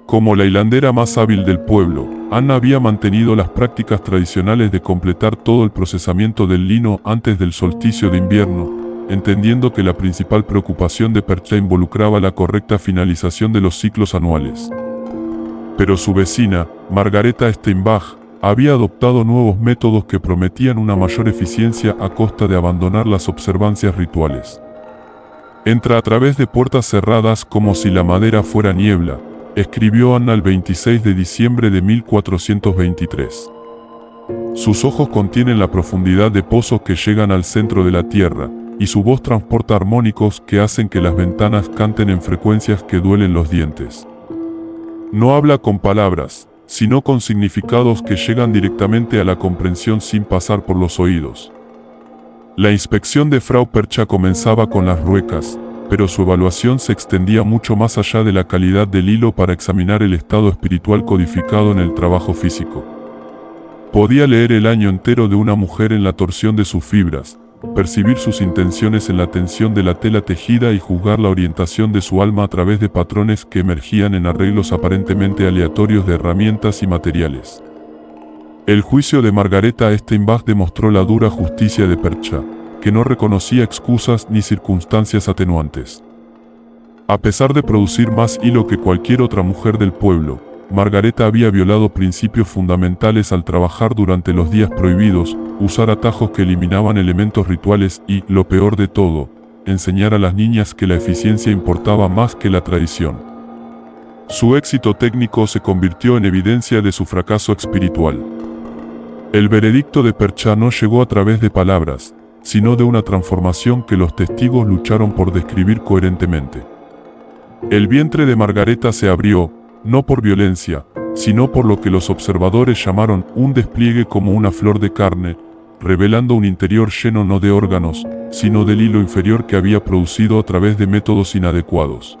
Como la hilandera más hábil del pueblo, Anna había mantenido las prácticas tradicionales de completar todo el procesamiento del lino antes del solsticio de invierno, entendiendo que la principal preocupación de Percha involucraba la correcta finalización de los ciclos anuales. Pero su vecina, Margareta Steinbach, había adoptado nuevos métodos que prometían una mayor eficiencia a costa de abandonar las observancias rituales. Entra a través de puertas cerradas como si la madera fuera niebla, escribió Anna el 26 de diciembre de 1423. Sus ojos contienen la profundidad de pozos que llegan al centro de la tierra, y su voz transporta armónicos que hacen que las ventanas canten en frecuencias que duelen los dientes. No habla con palabras, sino con significados que llegan directamente a la comprensión sin pasar por los oídos. La inspección de Frau Percha comenzaba con las ruecas, pero su evaluación se extendía mucho más allá de la calidad del hilo para examinar el estado espiritual codificado en el trabajo físico. Podía leer el año entero de una mujer en la torsión de sus fibras, percibir sus intenciones en la tensión de la tela tejida y juzgar la orientación de su alma a través de patrones que emergían en arreglos aparentemente aleatorios de herramientas y materiales. El juicio de Margareta Steinbach demostró la dura justicia de Percha, que no reconocía excusas ni circunstancias atenuantes. A pesar de producir más hilo que cualquier otra mujer del pueblo, Margareta había violado principios fundamentales al trabajar durante los días prohibidos, usar atajos que eliminaban elementos rituales y, lo peor de todo, enseñar a las niñas que la eficiencia importaba más que la tradición. Su éxito técnico se convirtió en evidencia de su fracaso espiritual. El veredicto de Percha no llegó a través de palabras, sino de una transformación que los testigos lucharon por describir coherentemente. El vientre de Margareta se abrió, no por violencia, sino por lo que los observadores llamaron un despliegue como una flor de carne, revelando un interior lleno no de órganos, sino del hilo inferior que había producido a través de métodos inadecuados.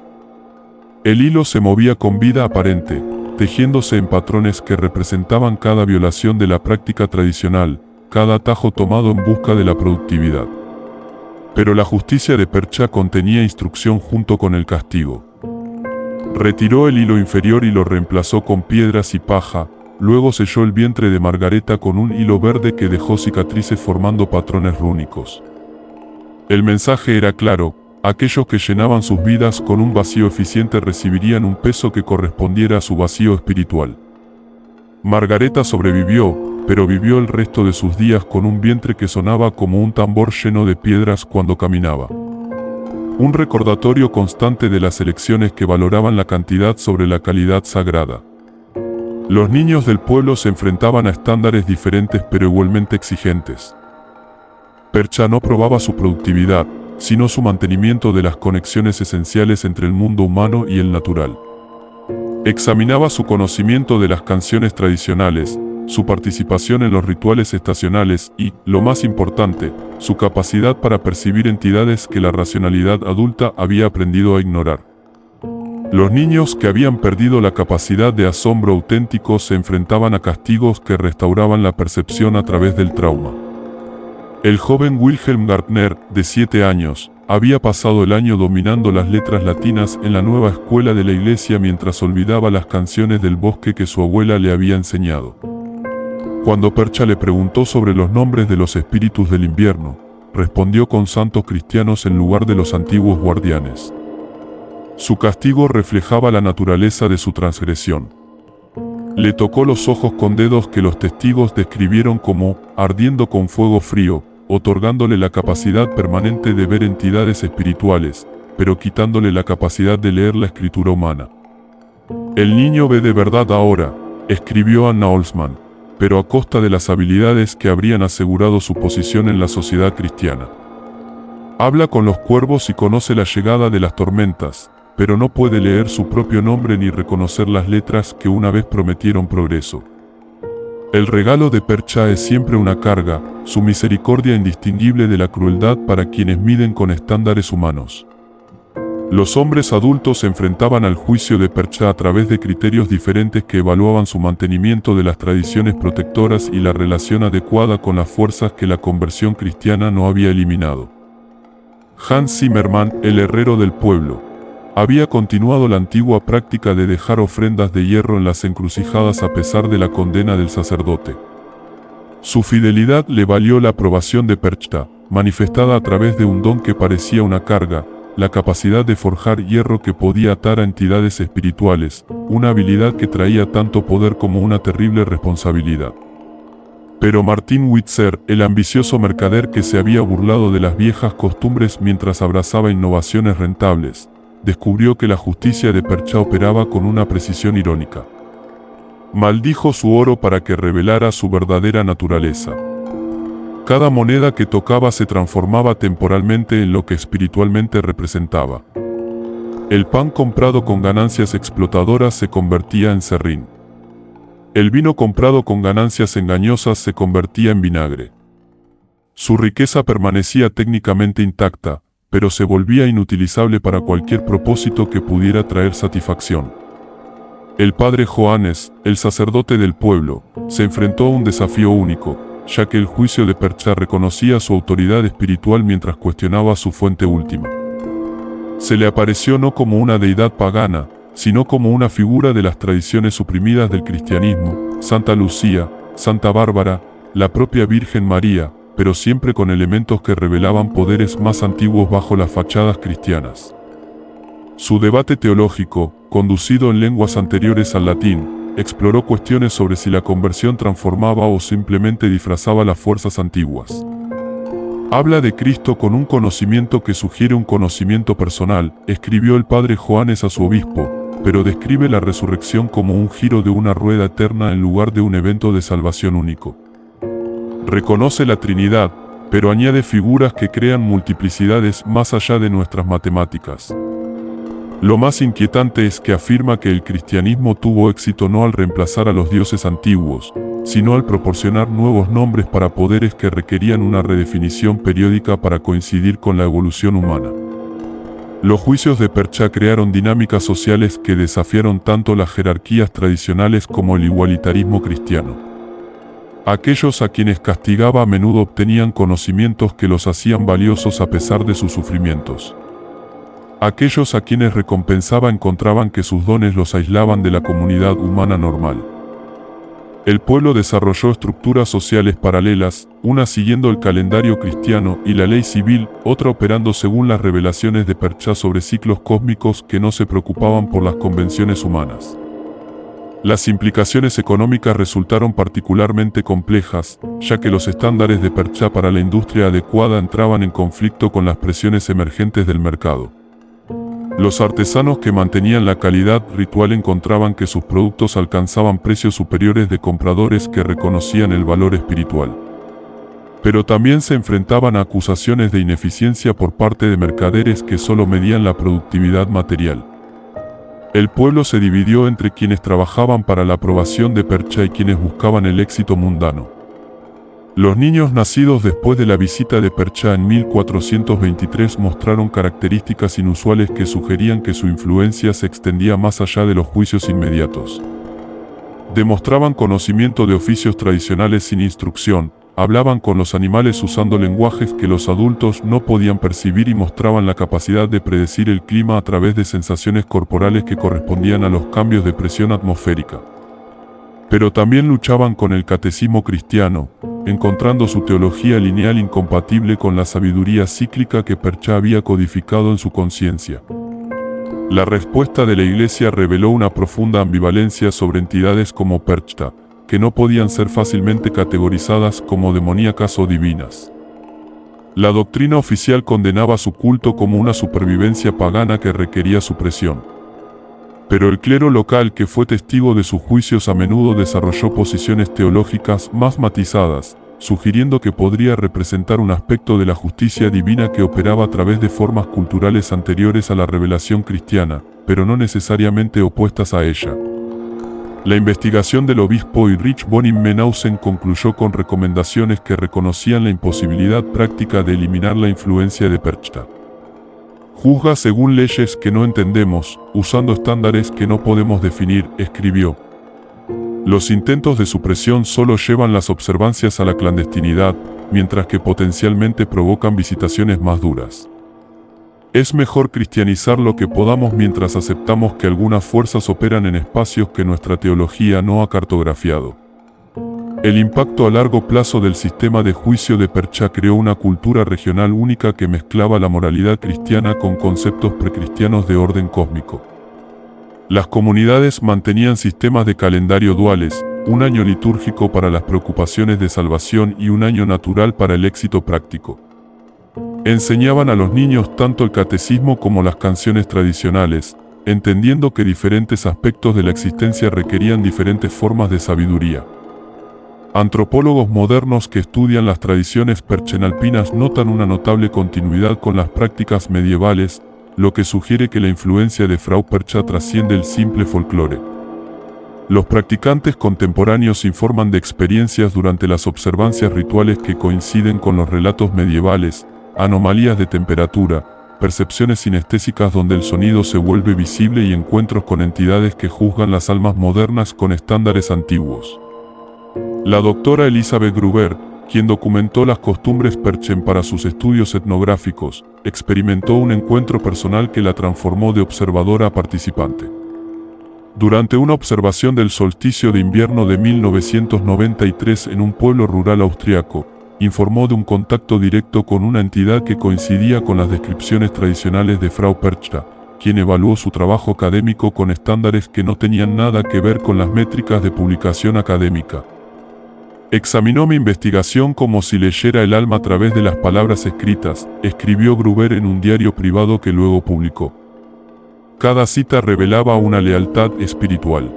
El hilo se movía con vida aparente, tejiéndose en patrones que representaban cada violación de la práctica tradicional, cada atajo tomado en busca de la productividad. Pero la justicia de Percha contenía instrucción junto con el castigo. Retiró el hilo inferior y lo reemplazó con piedras y paja, luego selló el vientre de Margareta con un hilo verde que dejó cicatrices formando patrones rúnicos. El mensaje era claro: aquellos que llenaban sus vidas con un vacío eficiente recibirían un peso que correspondiera a su vacío espiritual. Margareta sobrevivió, pero vivió el resto de sus días con un vientre que sonaba como un tambor lleno de piedras cuando caminaba. Un recordatorio constante de las elecciones que valoraban la cantidad sobre la calidad sagrada. Los niños del pueblo se enfrentaban a estándares diferentes pero igualmente exigentes. Percha no probaba su productividad, sino su mantenimiento de las conexiones esenciales entre el mundo humano y el natural. Examinaba su conocimiento de las canciones tradicionales, su participación en los rituales estacionales y, lo más importante, su capacidad para percibir entidades que la racionalidad adulta había aprendido a ignorar. Los niños que habían perdido la capacidad de asombro auténtico se enfrentaban a castigos que restauraban la percepción a través del trauma. El joven Wilhelm Gärtner, de 7 años, había pasado el año dominando las letras latinas en la nueva escuela de la iglesia mientras olvidaba las canciones del bosque que su abuela le había enseñado. Cuando Percha le preguntó sobre los nombres de los espíritus del invierno, respondió con santos cristianos en lugar de los antiguos guardianes. Su castigo reflejaba la naturaleza de su transgresión. Le tocó los ojos con dedos que los testigos describieron como ardiendo con fuego frío, otorgándole la capacidad permanente de ver entidades espirituales, pero quitándole la capacidad de leer la escritura humana. El niño ve de verdad ahora, escribió Anna Holzman, pero a costa de las habilidades que habrían asegurado su posición en la sociedad cristiana. Habla con los cuervos y conoce la llegada de las tormentas, pero no puede leer su propio nombre ni reconocer las letras que una vez prometieron progreso. El regalo de Percha es siempre una carga, su misericordia indistinguible de la crueldad para quienes miden con estándares humanos. Los hombres adultos se enfrentaban al juicio de Percha a través de criterios diferentes que evaluaban su mantenimiento de las tradiciones protectoras y la relación adecuada con las fuerzas que la conversión cristiana no había eliminado. Hans Zimmermann, el herrero del pueblo, había continuado la antigua práctica de dejar ofrendas de hierro en las encrucijadas a pesar de la condena del sacerdote. Su fidelidad le valió la aprobación de Percha, manifestada a través de un don que parecía una carga, la capacidad de forjar hierro que podía atar a entidades espirituales, una habilidad que traía tanto poder como una terrible responsabilidad. Pero Martin Witzer, el ambicioso mercader que se había burlado de las viejas costumbres mientras abrazaba innovaciones rentables, descubrió que la justicia de Percha operaba con una precisión irónica. Maldijo su oro para que revelara su verdadera naturaleza. Cada moneda que tocaba se transformaba temporalmente en lo que espiritualmente representaba. El pan comprado con ganancias explotadoras se convertía en serrín. El vino comprado con ganancias engañosas se convertía en vinagre. Su riqueza permanecía técnicamente intacta, pero se volvía inutilizable para cualquier propósito que pudiera traer satisfacción. El padre Johannes, el sacerdote del pueblo, se enfrentó a un desafío único, ya que el juicio de Percha reconocía su autoridad espiritual mientras cuestionaba su fuente última. Se le apareció no como una deidad pagana, sino como una figura de las tradiciones suprimidas del cristianismo, Santa Lucía, Santa Bárbara, la propia Virgen María, pero siempre con elementos que revelaban poderes más antiguos bajo las fachadas cristianas. Su debate teológico, conducido en lenguas anteriores al latín, exploró cuestiones sobre si la conversión transformaba o simplemente disfrazaba las fuerzas antiguas. Habla de Cristo con un conocimiento que sugiere un conocimiento personal, escribió el padre Johannes a su obispo, pero describe la resurrección como un giro de una rueda eterna en lugar de un evento de salvación único. Reconoce la Trinidad, pero añade figuras que crean multiplicidades más allá de nuestras matemáticas. Lo más inquietante es que afirma que el cristianismo tuvo éxito no al reemplazar a los dioses antiguos, sino al proporcionar nuevos nombres para poderes que requerían una redefinición periódica para coincidir con la evolución humana. Los juicios de Percha crearon dinámicas sociales que desafiaron tanto las jerarquías tradicionales como el igualitarismo cristiano. Aquellos a quienes castigaba a menudo obtenían conocimientos que los hacían valiosos a pesar de sus sufrimientos. Aquellos a quienes recompensaba encontraban que sus dones los aislaban de la comunidad humana normal. El pueblo desarrolló estructuras sociales paralelas, una siguiendo el calendario cristiano y la ley civil, otra operando según las revelaciones de Percha sobre ciclos cósmicos que no se preocupaban por las convenciones humanas. Las implicaciones económicas resultaron particularmente complejas, ya que los estándares de Percha para la industria adecuada entraban en conflicto con las presiones emergentes del mercado. Los artesanos que mantenían la calidad ritual encontraban que sus productos alcanzaban precios superiores de compradores que reconocían el valor espiritual. Pero también se enfrentaban a acusaciones de ineficiencia por parte de mercaderes que solo medían la productividad material. El pueblo se dividió entre quienes trabajaban para la aprobación de Percha y quienes buscaban el éxito mundano. Los niños nacidos después de la visita de Percha en 1423 mostraron características inusuales que sugerían que su influencia se extendía más allá de los juicios inmediatos. Demostraban conocimiento de oficios tradicionales sin instrucción, hablaban con los animales usando lenguajes que los adultos no podían percibir y mostraban la capacidad de predecir el clima a través de sensaciones corporales que correspondían a los cambios de presión atmosférica. Pero también luchaban con el catecismo cristiano, encontrando su teología lineal incompatible con la sabiduría cíclica que Percha había codificado en su conciencia. La respuesta de la Iglesia reveló una profunda ambivalencia sobre entidades como Percha, que no podían ser fácilmente categorizadas como demoníacas o divinas. La doctrina oficial condenaba su culto como una supervivencia pagana que requería supresión. Pero el clero local, que fue testigo de sus juicios, a menudo desarrolló posiciones teológicas más matizadas, sugiriendo que podría representar un aspecto de la justicia divina que operaba a través de formas culturales anteriores a la revelación cristiana, pero no necesariamente opuestas a ella. La investigación del obispo Heinrich von Immenhausen concluyó con recomendaciones que reconocían la imposibilidad práctica de eliminar la influencia de Percha. Juzga según leyes que no entendemos, usando estándares que no podemos definir, escribió. Los intentos de supresión solo llevan las observancias a la clandestinidad, mientras que potencialmente provocan visitaciones más duras. Es mejor cristianizar lo que podamos mientras aceptamos que algunas fuerzas operan en espacios que nuestra teología no ha cartografiado. El impacto a largo plazo del sistema de juicio de Percha creó una cultura regional única que mezclaba la moralidad cristiana con conceptos precristianos de orden cósmico. Las comunidades mantenían sistemas de calendario duales, un año litúrgico para las preocupaciones de salvación y un año natural para el éxito práctico. Enseñaban a los niños tanto el catecismo como las canciones tradicionales, entendiendo que diferentes aspectos de la existencia requerían diferentes formas de sabiduría. Antropólogos modernos que estudian las tradiciones perchenalpinas notan una notable continuidad con las prácticas medievales, lo que sugiere que la influencia de Frau Percha trasciende el simple folclore. Los practicantes contemporáneos informan de experiencias durante las observancias rituales que coinciden con los relatos medievales, anomalías de temperatura, percepciones sinestésicas donde el sonido se vuelve visible y encuentros con entidades que juzgan las almas modernas con estándares antiguos. La doctora Elizabeth Gruber, quien documentó las costumbres perchen para sus estudios etnográficos, experimentó un encuentro personal que la transformó de observadora a participante. Durante una observación del solsticio de invierno de 1993 en un pueblo rural austriaco, informó de un contacto directo con una entidad que coincidía con las descripciones tradicionales de Frau Percha, quien evaluó su trabajo académico con estándares que no tenían nada que ver con las métricas de publicación académica. Examinó mi investigación como si leyera el alma a través de las palabras escritas, escribió Gruber en un diario privado que luego publicó. Cada cita revelaba una lealtad espiritual.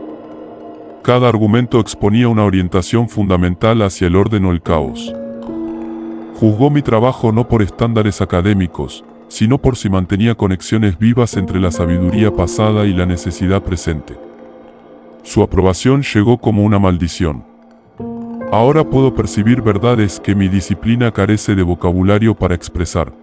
Cada argumento exponía una orientación fundamental hacia el orden o el caos. Juzgó mi trabajo no por estándares académicos, sino por si mantenía conexiones vivas entre la sabiduría pasada y la necesidad presente. Su aprobación llegó como una maldición. Ahora puedo percibir verdades que mi disciplina carece de vocabulario para expresar.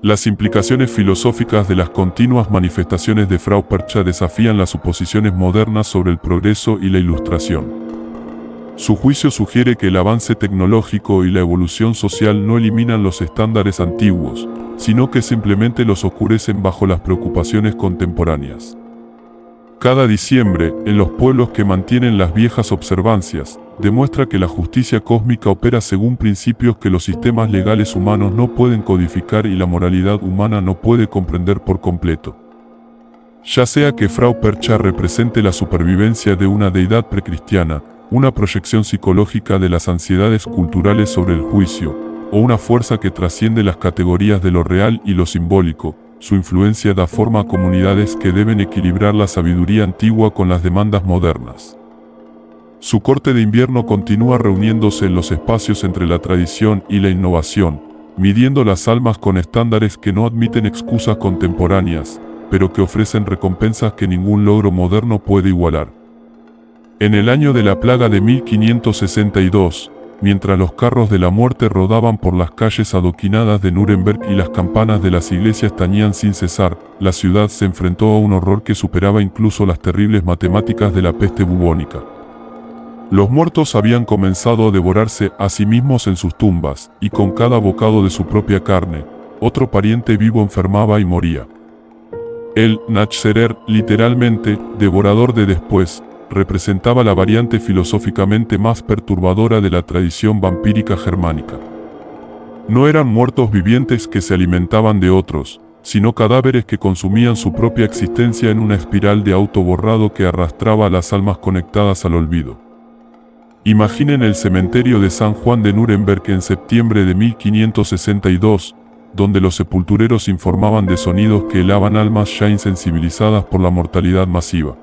Las implicaciones filosóficas de las continuas manifestaciones de Frau Percha desafían las suposiciones modernas sobre el progreso y la ilustración. Su juicio sugiere que el avance tecnológico y la evolución social no eliminan los estándares antiguos, sino que simplemente los oscurecen bajo las preocupaciones contemporáneas. Cada diciembre, en los pueblos que mantienen las viejas observancias, demuestra que la justicia cósmica opera según principios que los sistemas legales humanos no pueden codificar y la moralidad humana no puede comprender por completo. Ya sea que Frau Percha represente la supervivencia de una deidad precristiana, una proyección psicológica de las ansiedades culturales sobre el juicio, o una fuerza que trasciende las categorías de lo real y lo simbólico, su influencia da forma a comunidades que deben equilibrar la sabiduría antigua con las demandas modernas. Su corte de invierno continúa reuniéndose en los espacios entre la tradición y la innovación, midiendo las almas con estándares que no admiten excusas contemporáneas, pero que ofrecen recompensas que ningún logro moderno puede igualar. En el año de la plaga de 1562, mientras los carros de la muerte rodaban por las calles adoquinadas de Nuremberg y las campanas de las iglesias tañían sin cesar, la ciudad se enfrentó a un horror que superaba incluso las terribles matemáticas de la peste bubónica. Los muertos habían comenzado a devorarse a sí mismos en sus tumbas, y con cada bocado de su propia carne, otro pariente vivo enfermaba y moría. El Nachtzerer, literalmente, devorador de después, representaba la variante filosóficamente más perturbadora de la tradición vampírica germánica. No eran muertos vivientes que se alimentaban de otros, sino cadáveres que consumían su propia existencia en una espiral de autoborrado que arrastraba a las almas conectadas al olvido. Imaginen el cementerio de San Juan de Nuremberg en septiembre de 1562, donde los sepultureros informaban de sonidos que helaban almas ya insensibilizadas por la mortalidad masiva.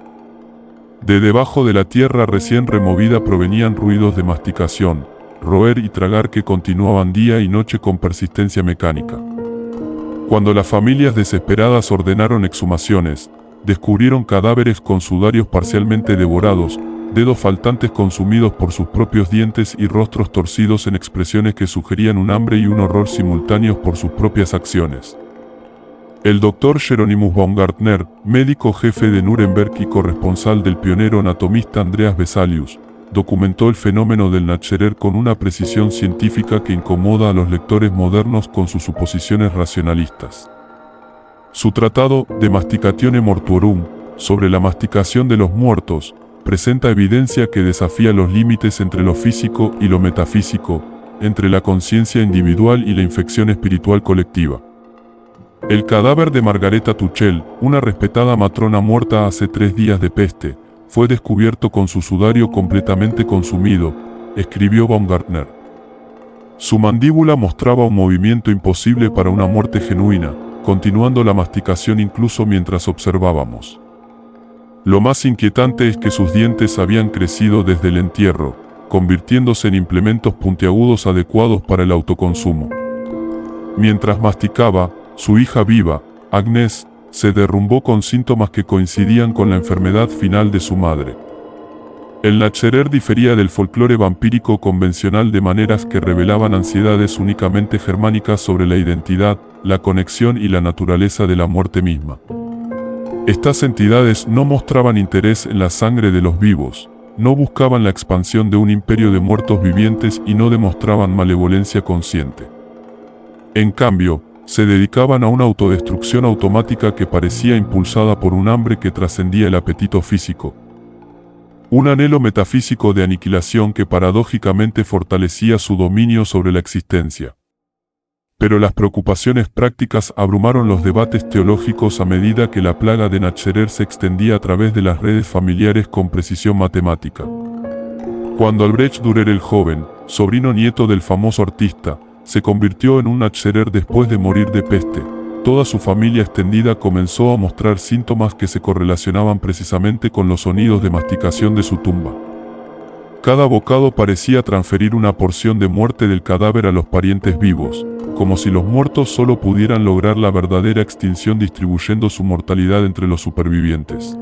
De debajo de la tierra recién removida provenían ruidos de masticación, roer y tragar que continuaban día y noche con persistencia mecánica. Cuando las familias desesperadas ordenaron exhumaciones, descubrieron cadáveres con sudarios parcialmente devorados, dedos faltantes consumidos por sus propios dientes y rostros torcidos en expresiones que sugerían un hambre y un horror simultáneos por sus propias acciones. El doctor Hieronymus Baumgartner, médico jefe de Nuremberg y corresponsal del pionero anatomista Andreas Vesalius, documentó el fenómeno del Nachtzerer con una precisión científica que incomoda a los lectores modernos con sus suposiciones racionalistas. Su tratado De Masticatione Mortuorum, sobre la masticación de los muertos, presenta evidencia que desafía los límites entre lo físico y lo metafísico, entre la conciencia individual y la infección espiritual colectiva. El cadáver de Margareta Tuchel, una respetada matrona muerta hace 3 días de peste, fue descubierto con su sudario completamente consumido, escribió Baumgartner. Su mandíbula mostraba un movimiento imposible para una muerte genuina, continuando la masticación incluso mientras observábamos. Lo más inquietante es que sus dientes habían crecido desde el entierro, convirtiéndose en implementos puntiagudos adecuados para el autoconsumo. Mientras masticaba, su hija viva, Agnes, se derrumbó con síntomas que coincidían con la enfermedad final de su madre. El Nachtzerer difería del folclore vampírico convencional de maneras que revelaban ansiedades únicamente germánicas sobre la identidad, la conexión y la naturaleza de la muerte misma. Estas entidades no mostraban interés en la sangre de los vivos, no buscaban la expansión de un imperio de muertos vivientes y no demostraban malevolencia consciente. En cambio, se dedicaban a una autodestrucción automática que parecía impulsada por un hambre que trascendía el apetito físico. Un anhelo metafísico de aniquilación que paradójicamente fortalecía su dominio sobre la existencia. Pero las preocupaciones prácticas abrumaron los debates teológicos a medida que la plaga de Nachtzerer se extendía a través de las redes familiares con precisión matemática. Cuando Albrecht Dürer el joven, sobrino nieto del famoso artista, se convirtió en un Nachtzerer después de morir de peste, toda su familia extendida comenzó a mostrar síntomas que se correlacionaban precisamente con los sonidos de masticación de su tumba. Cada bocado parecía transferir una porción de muerte del cadáver a los parientes vivos, como si los muertos solo pudieran lograr la verdadera extinción distribuyendo su mortalidad entre los supervivientes.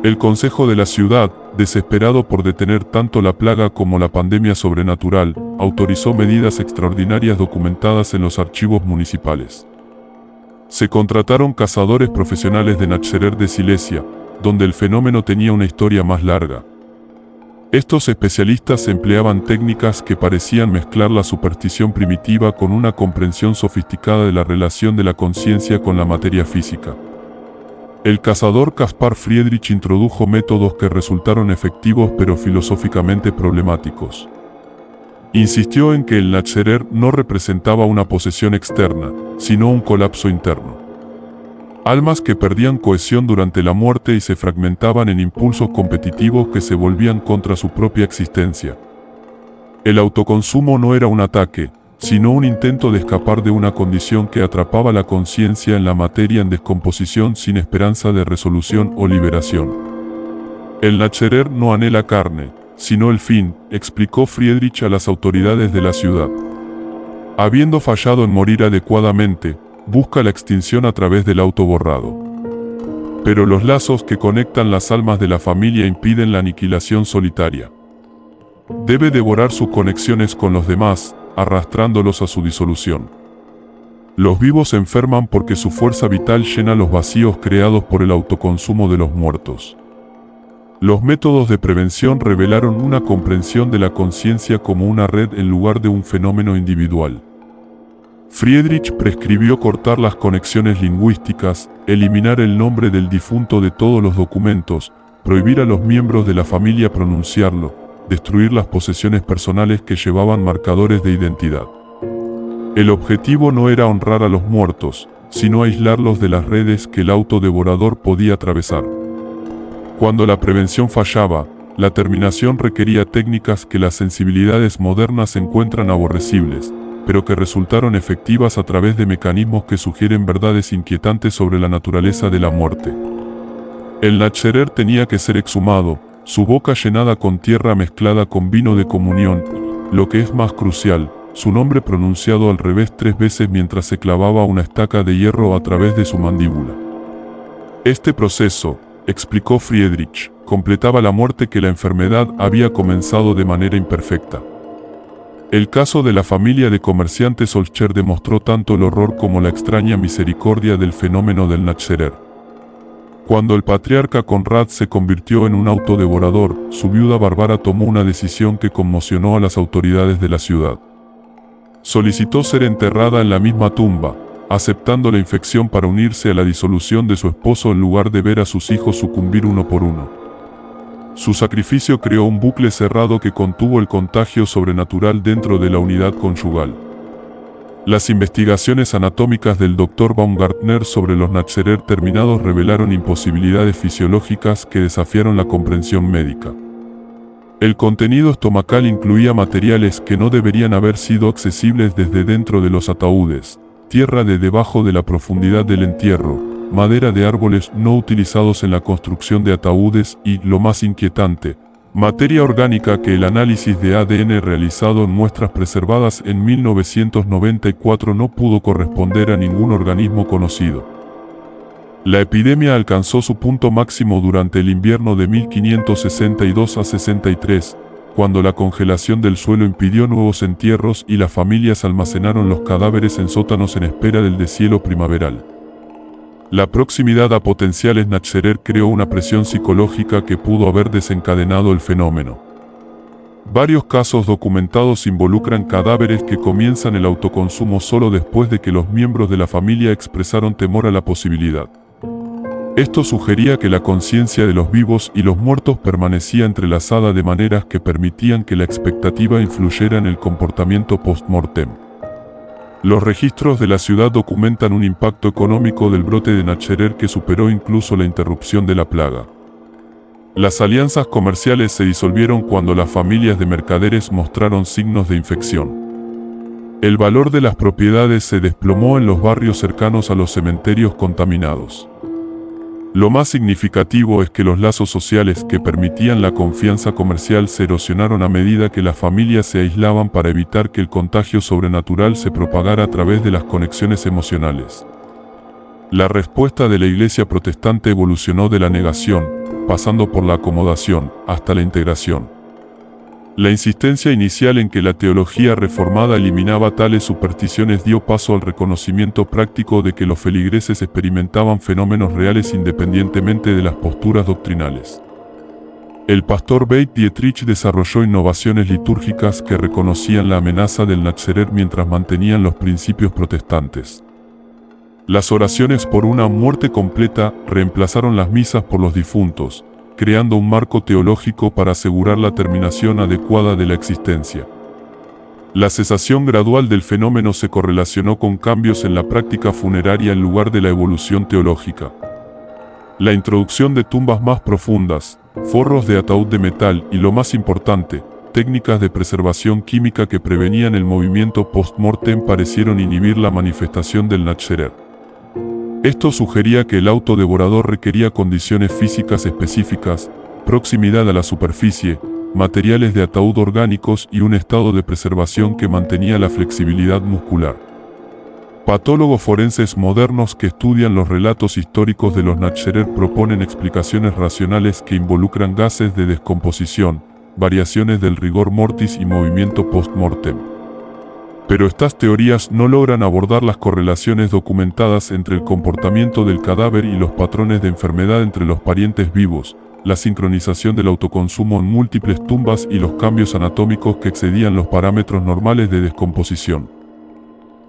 El Consejo de la ciudad, desesperado por detener tanto la plaga como la pandemia sobrenatural, autorizó medidas extraordinarias documentadas en los archivos municipales. Se contrataron cazadores profesionales de Nachtzerer de Silesia, donde el fenómeno tenía una historia más larga. Estos especialistas empleaban técnicas que parecían mezclar la superstición primitiva con una comprensión sofisticada de la relación de la conciencia con la materia física. El cazador Caspar Friedrich introdujo métodos que resultaron efectivos pero filosóficamente problemáticos. Insistió en que el Nachtzerer no representaba una posesión externa, sino un colapso interno. Almas que perdían cohesión durante la muerte y se fragmentaban en impulsos competitivos que se volvían contra su propia existencia. El autoconsumo no era un ataque, sino un intento de escapar de una condición que atrapaba la conciencia en la materia en descomposición sin esperanza de resolución o liberación. El Nachtzerer no anhela carne, sino el fin, explicó Friedrich a las autoridades de la ciudad. Habiendo fallado en morir adecuadamente, busca la extinción a través del autoborrado. Pero los lazos que conectan las almas de la familia impiden la aniquilación solitaria. Debe devorar sus conexiones con los demás, arrastrándolos a su disolución. Los vivos se enferman porque su fuerza vital llena los vacíos creados por el autoconsumo de los muertos. Los métodos de prevención revelaron una comprensión de la conciencia como una red en lugar de un fenómeno individual. Friedrich prescribió cortar las conexiones lingüísticas, eliminar el nombre del difunto de todos los documentos, prohibir a los miembros de la familia pronunciarlo, destruir las posesiones personales que llevaban marcadores de identidad. El objetivo no era honrar a los muertos, sino aislarlos de las redes que el autodevorador podía atravesar. Cuando la prevención fallaba, la terminación requería técnicas que las sensibilidades modernas encuentran aborrecibles, pero que resultaron efectivas a través de mecanismos que sugieren verdades inquietantes sobre la naturaleza de la muerte. El Nachtzerer tenía que ser exhumado, su boca llenada con tierra mezclada con vino de comunión, lo que es más crucial, su nombre pronunciado al revés 3 veces mientras se clavaba una estaca de hierro a través de su mandíbula. Este proceso, explicó Friedrich, completaba la muerte que la enfermedad había comenzado de manera imperfecta. El caso de la familia de comerciantes Olscher demostró tanto el horror como la extraña misericordia del fenómeno del Nachtzerer. Cuando el patriarca Conrad se convirtió en un autodevorador, su viuda Bárbara tomó una decisión que conmocionó a las autoridades de la ciudad. Solicitó ser enterrada en la misma tumba, aceptando la infección para unirse a la disolución de su esposo en lugar de ver a sus hijos sucumbir uno por uno. Su sacrificio creó un bucle cerrado que contuvo el contagio sobrenatural dentro de la unidad conyugal. Las investigaciones anatómicas del Dr. Baumgartner sobre los Nachtzerer terminados revelaron imposibilidades fisiológicas que desafiaron la comprensión médica. El contenido estomacal incluía materiales que no deberían haber sido accesibles desde dentro de los ataúdes, tierra de debajo de la profundidad del entierro, madera de árboles no utilizados en la construcción de ataúdes y, lo más inquietante, materia orgánica que el análisis de ADN realizado en muestras preservadas en 1994 no pudo corresponder a ningún organismo conocido. La epidemia alcanzó su punto máximo durante el invierno de 1562 a 63, cuando la congelación del suelo impidió nuevos entierros y las familias almacenaron los cadáveres en sótanos en espera del deshielo primaveral. La proximidad a potenciales Nachtzerer creó una presión psicológica que pudo haber desencadenado el fenómeno. Varios casos documentados involucran cadáveres que comienzan el autoconsumo solo después de que los miembros de la familia expresaron temor a la posibilidad. Esto sugería que la conciencia de los vivos y los muertos permanecía entrelazada de maneras que permitían que la expectativa influyera en el comportamiento post-mortem. Los registros de la ciudad documentan un impacto económico del brote de Nachtzerer que superó incluso la interrupción de la plaga. Las alianzas comerciales se disolvieron cuando las familias de mercaderes mostraron signos de infección. El valor de las propiedades se desplomó en los barrios cercanos a los cementerios contaminados. Lo más significativo es que los lazos sociales que permitían la confianza comercial se erosionaron a medida que las familias se aislaban para evitar que el contagio sobrenatural se propagara a través de las conexiones emocionales. La respuesta de la Iglesia protestante evolucionó de la negación, pasando por la acomodación, hasta la integración. La insistencia inicial en que la teología reformada eliminaba tales supersticiones dio paso al reconocimiento práctico de que los feligreses experimentaban fenómenos reales independientemente de las posturas doctrinales. El pastor Beit Dietrich desarrolló innovaciones litúrgicas que reconocían la amenaza del Nachtzerer mientras mantenían los principios protestantes. Las oraciones por una muerte completa reemplazaron las misas por los difuntos, creando un marco teológico para asegurar la terminación adecuada de la existencia. La cesación gradual del fenómeno se correlacionó con cambios en la práctica funeraria en lugar de la evolución teológica. La introducción de tumbas más profundas, forros de ataúd de metal y, lo más importante, técnicas de preservación química que prevenían el movimiento post-mortem parecieron inhibir la manifestación del Nachtzerer. Esto sugería que el autodevorador requería condiciones físicas específicas, proximidad a la superficie, materiales de ataúd orgánicos y un estado de preservación que mantenía la flexibilidad muscular. Patólogos forenses modernos que estudian los relatos históricos de los Natcherer proponen explicaciones racionales que involucran gases de descomposición, variaciones del rigor mortis y movimiento post-mortem. Pero estas teorías no logran abordar las correlaciones documentadas entre el comportamiento del cadáver y los patrones de enfermedad entre los parientes vivos, la sincronización del autoconsumo en múltiples tumbas y los cambios anatómicos que excedían los parámetros normales de descomposición.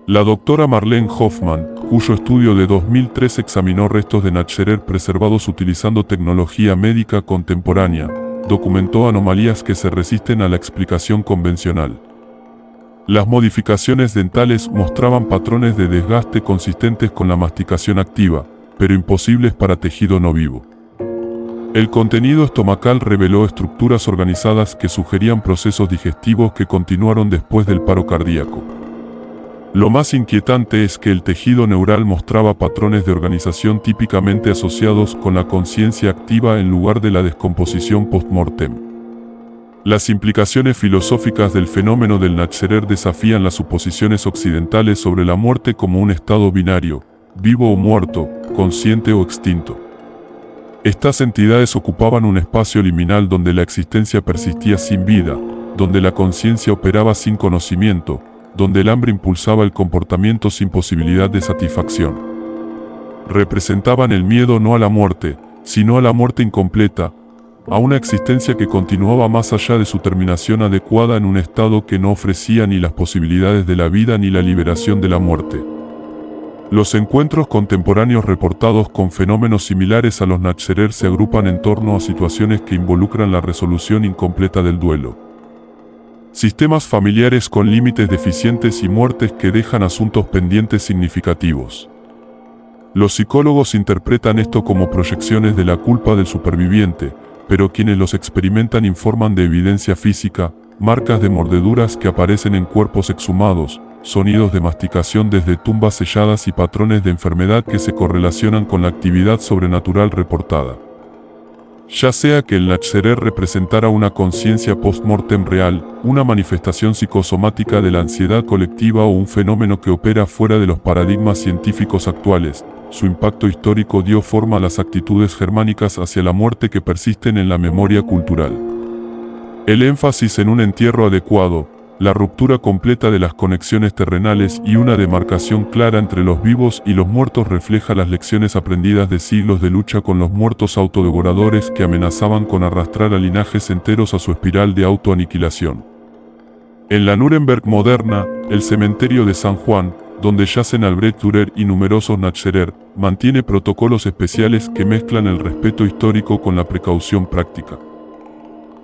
La doctora Marlene Hoffman, cuyo estudio de 2003 examinó restos de Natcherer preservados utilizando tecnología médica contemporánea, documentó anomalías que se resisten a la explicación convencional. Las modificaciones dentales mostraban patrones de desgaste consistentes con la masticación activa, pero imposibles para tejido no vivo. El contenido estomacal reveló estructuras organizadas que sugerían procesos digestivos que continuaron después del paro cardíaco. Lo más inquietante es que el tejido neural mostraba patrones de organización típicamente asociados con la conciencia activa en lugar de la descomposición post-mortem. Las implicaciones filosóficas del fenómeno del Natcherer desafían las suposiciones occidentales sobre la muerte como un estado binario, vivo o muerto, consciente o extinto. Estas entidades ocupaban un espacio liminal donde la existencia persistía sin vida, donde la conciencia operaba sin conocimiento, donde el hambre impulsaba el comportamiento sin posibilidad de satisfacción. Representaban el miedo no a la muerte, sino a la muerte incompleta, a una existencia que continuaba más allá de su terminación adecuada en un estado que no ofrecía ni las posibilidades de la vida ni la liberación de la muerte. Los encuentros contemporáneos reportados con fenómenos similares a los Natcherer se agrupan en torno a situaciones que involucran la resolución incompleta del duelo. Sistemas familiares con límites deficientes y muertes que dejan asuntos pendientes significativos. Los psicólogos interpretan esto como proyecciones de la culpa del superviviente, pero quienes los experimentan informan de evidencia física, marcas de mordeduras que aparecen en cuerpos exhumados, sonidos de masticación desde tumbas selladas y patrones de enfermedad que se correlacionan con la actividad sobrenatural reportada. Ya sea que el Natcherer representara una conciencia post-mortem real, una manifestación psicosomática de la ansiedad colectiva o un fenómeno que opera fuera de los paradigmas científicos actuales, su impacto histórico dio forma a las actitudes germánicas hacia la muerte que persisten en la memoria cultural. El énfasis en un entierro adecuado, la ruptura completa de las conexiones terrenales y una demarcación clara entre los vivos y los muertos refleja las lecciones aprendidas de siglos de lucha con los muertos autodevoradores que amenazaban con arrastrar a linajes enteros a su espiral de autoaniquilación. En la Nuremberg moderna, el cementerio de San Juan, donde yacen Albrecht Dürer y numerosos Natcherer, mantiene protocolos especiales que mezclan el respeto histórico con la precaución práctica.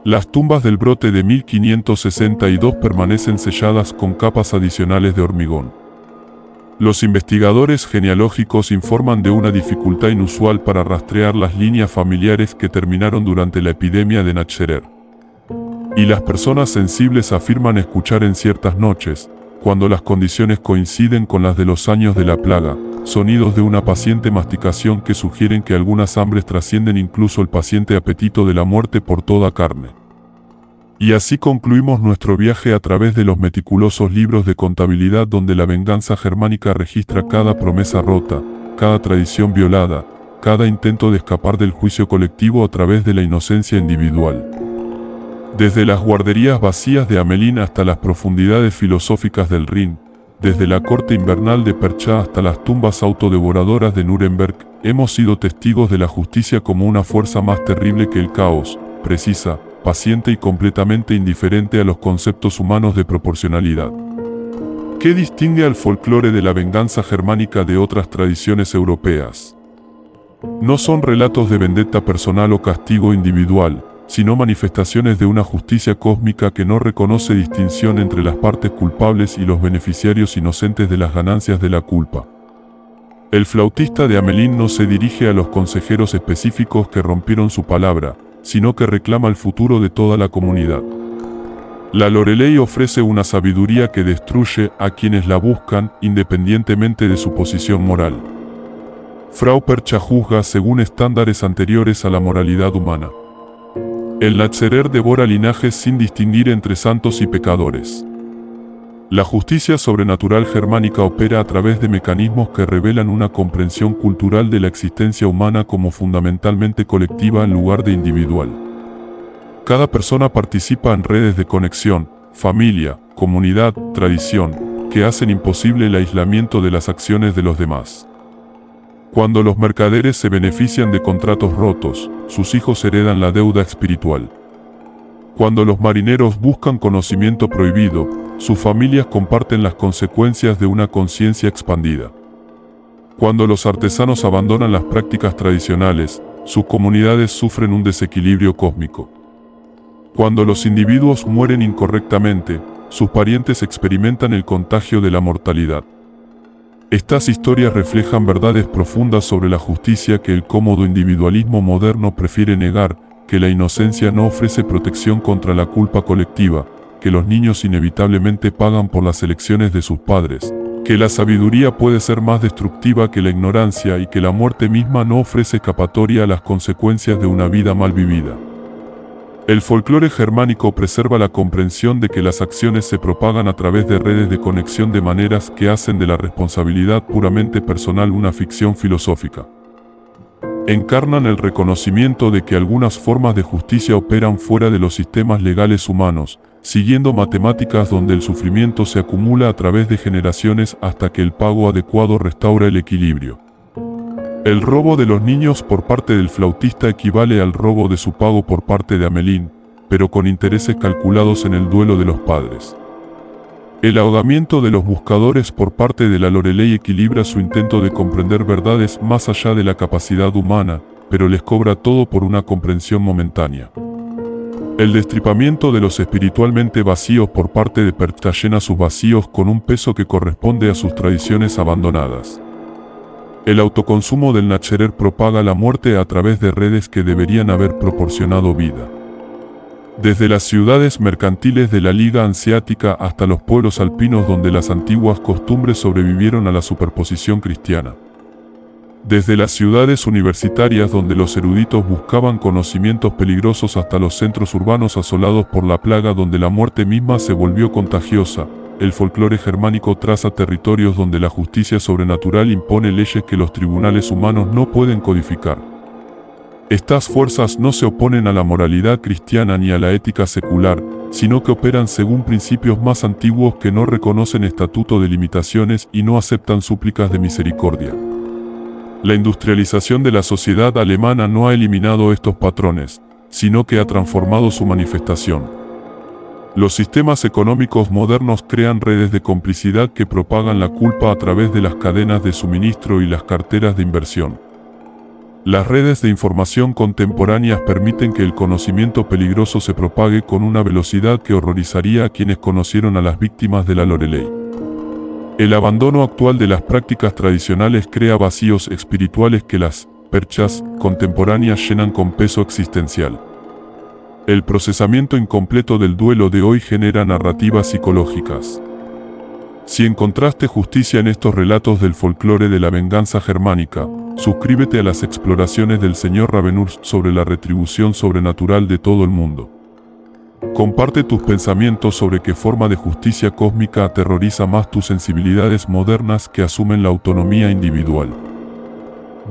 Las tumbas del brote de 1562 permanecen selladas con capas adicionales de hormigón. Los investigadores genealógicos informan de una dificultad inusual para rastrear las líneas familiares que terminaron durante la epidemia de Natcherer. Y las personas sensibles afirman escuchar en ciertas noches, cuando las condiciones coinciden con las de los años de la plaga, sonidos de una paciente masticación que sugieren que algunas hambres trascienden incluso el paciente apetito de la muerte por toda carne. Y así concluimos nuestro viaje a través de los meticulosos libros de contabilidad donde la venganza germánica registra cada promesa rota, cada tradición violada, cada intento de escapar del juicio colectivo a través de la inocencia individual. Desde las guarderías vacías de Hamelin hasta las profundidades filosóficas del Rin, desde la corte invernal de Percha hasta las tumbas autodevoradoras de Nuremberg, hemos sido testigos de la justicia como una fuerza más terrible que el caos, precisa, paciente y completamente indiferente a los conceptos humanos de proporcionalidad. ¿Qué distingue al folclore de la venganza germánica de otras tradiciones europeas? No son relatos de vendetta personal o castigo individual, sino manifestaciones de una justicia cósmica que no reconoce distinción entre las partes culpables y los beneficiarios inocentes de las ganancias de la culpa. El flautista de Hamelin no se dirige a los consejeros específicos que rompieron su palabra, sino que reclama el futuro de toda la comunidad. La Loreley ofrece una sabiduría que destruye a quienes la buscan, independientemente de su posición moral. Frau Percha juzga según estándares anteriores a la moralidad humana. El Natcherer devora linajes sin distinguir entre santos y pecadores. La justicia sobrenatural germánica opera a través de mecanismos que revelan una comprensión cultural de la existencia humana como fundamentalmente colectiva en lugar de individual. Cada persona participa en redes de conexión, familia, comunidad, tradición, que hacen imposible el aislamiento de las acciones de los demás. Cuando los mercaderes se benefician de contratos rotos, sus hijos heredan la deuda espiritual. Cuando los marineros buscan conocimiento prohibido, sus familias comparten las consecuencias de una conciencia expandida. Cuando los artesanos abandonan las prácticas tradicionales, sus comunidades sufren un desequilibrio cósmico. Cuando los individuos mueren incorrectamente, sus parientes experimentan el contagio de la mortalidad. Estas historias reflejan verdades profundas sobre la justicia que el cómodo individualismo moderno prefiere negar, que la inocencia no ofrece protección contra la culpa colectiva, que los niños inevitablemente pagan por las elecciones de sus padres, que la sabiduría puede ser más destructiva que la ignorancia y que la muerte misma no ofrece escapatoria a las consecuencias de una vida mal vivida. El folclore germánico preserva la comprensión de que las acciones se propagan a través de redes de conexión de maneras que hacen de la responsabilidad puramente personal una ficción filosófica. Encarnan el reconocimiento de que algunas formas de justicia operan fuera de los sistemas legales humanos, siguiendo matemáticas donde el sufrimiento se acumula a través de generaciones hasta que el pago adecuado restaura el equilibrio. El robo de los niños por parte del flautista equivale al robo de su pago por parte de Amelín, pero con intereses calculados en el duelo de los padres. El ahogamiento de los buscadores por parte de la Loreley equilibra su intento de comprender verdades más allá de la capacidad humana, pero les cobra todo por una comprensión momentánea. El destripamiento de los espiritualmente vacíos por parte de Percha llena sus vacíos con un peso que corresponde a sus tradiciones abandonadas. El autoconsumo del Nacherer propaga la muerte a través de redes que deberían haber proporcionado vida. Desde las ciudades mercantiles de la Liga Hanseática hasta los pueblos alpinos donde las antiguas costumbres sobrevivieron a la superposición cristiana. Desde las ciudades universitarias donde los eruditos buscaban conocimientos peligrosos hasta los centros urbanos asolados por la plaga donde la muerte misma se volvió contagiosa, el folclore germánico traza territorios donde la justicia sobrenatural impone leyes que los tribunales humanos no pueden codificar. Estas fuerzas no se oponen a la moralidad cristiana ni a la ética secular, sino que operan según principios más antiguos que no reconocen estatuto de limitaciones y no aceptan súplicas de misericordia. La industrialización de la sociedad alemana no ha eliminado estos patrones, sino que ha transformado su manifestación. Los sistemas económicos modernos crean redes de complicidad que propagan la culpa a través de las cadenas de suministro y las carteras de inversión. Las redes de información contemporáneas permiten que el conocimiento peligroso se propague con una velocidad que horrorizaría a quienes conocieron a las víctimas de la Loreley. El abandono actual de las prácticas tradicionales crea vacíos espirituales que las perchas contemporáneas llenan con peso existencial. El procesamiento incompleto del duelo de hoy genera narrativas psicológicas. Si encontraste justicia en estos relatos del folclore de la venganza germánica, suscríbete a las exploraciones del Sr. Ravenhurst sobre la retribución sobrenatural de todo el mundo. Comparte tus pensamientos sobre qué forma de justicia cósmica aterroriza más tus sensibilidades modernas que asumen la autonomía individual.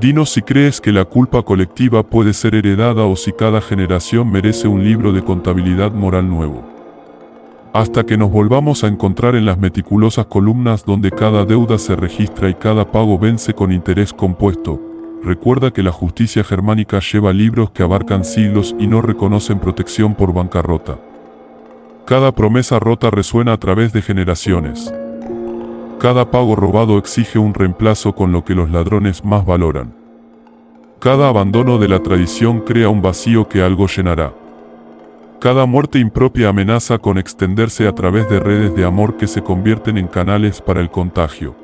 Dinos si crees que la culpa colectiva puede ser heredada o si cada generación merece un libro de contabilidad moral nuevo. Hasta que nos volvamos a encontrar en las meticulosas columnas donde cada deuda se registra y cada pago vence con interés compuesto, recuerda que la justicia germánica lleva libros que abarcan siglos y no reconocen protección por bancarrota. Cada promesa rota resuena a través de generaciones. Cada pago robado exige un reemplazo con lo que los ladrones más valoran. Cada abandono de la tradición crea un vacío que algo llenará. Cada muerte impropia amenaza con extenderse a través de redes de amor que se convierten en canales para el contagio.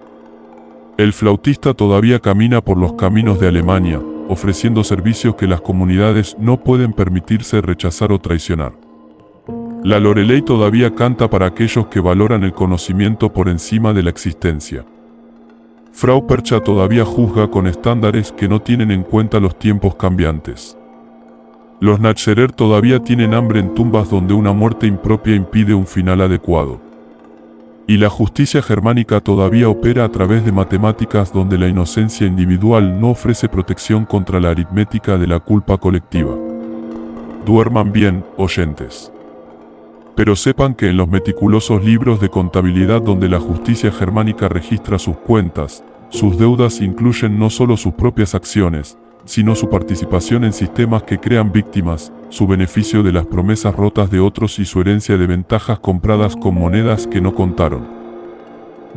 El flautista todavía camina por los caminos de Alemania, ofreciendo servicios que las comunidades no pueden permitirse rechazar o traicionar. La Loreley todavía canta para aquellos que valoran el conocimiento por encima de la existencia. Frau Percha todavía juzga con estándares que no tienen en cuenta los tiempos cambiantes. Los Nacherer todavía tienen hambre en tumbas donde una muerte impropia impide un final adecuado. Y la justicia germánica todavía opera a través de matemáticas donde la inocencia individual no ofrece protección contra la aritmética de la culpa colectiva. Duerman bien, oyentes. Pero sepan que en los meticulosos libros de contabilidad donde la justicia germánica registra sus cuentas, sus deudas incluyen no solo sus propias acciones, sino su participación en sistemas que crean víctimas, su beneficio de las promesas rotas de otros y su herencia de ventajas compradas con monedas que no contaron.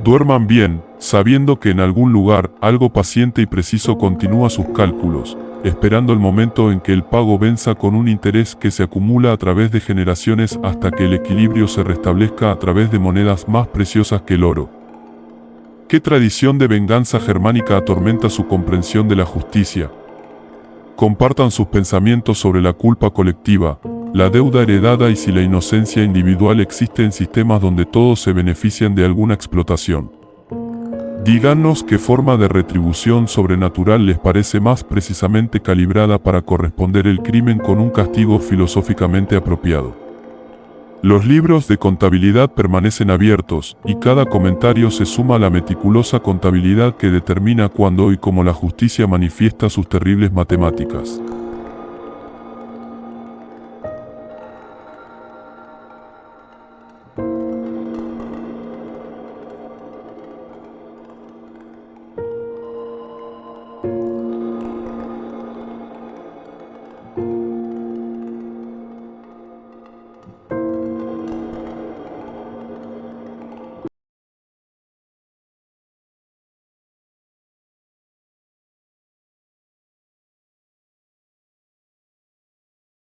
Duerman bien, sabiendo que en algún lugar, algo paciente y preciso continúa sus cálculos, esperando el momento en que el pago venza con un interés que se acumula a través de generaciones hasta que el equilibrio se restablezca a través de monedas más preciosas que el oro. ¿Qué tradición de venganza germánica atormenta su comprensión de la justicia? Compartan sus pensamientos sobre la culpa colectiva, la deuda heredada y si la inocencia individual existe en sistemas donde todos se benefician de alguna explotación. Díganos qué forma de retribución sobrenatural les parece más precisamente calibrada para corresponder el crimen con un castigo filosóficamente apropiado. Los libros de contabilidad permanecen abiertos, y cada comentario se suma a la meticulosa contabilidad que determina cuándo y cómo la justicia manifiesta sus terribles matemáticas.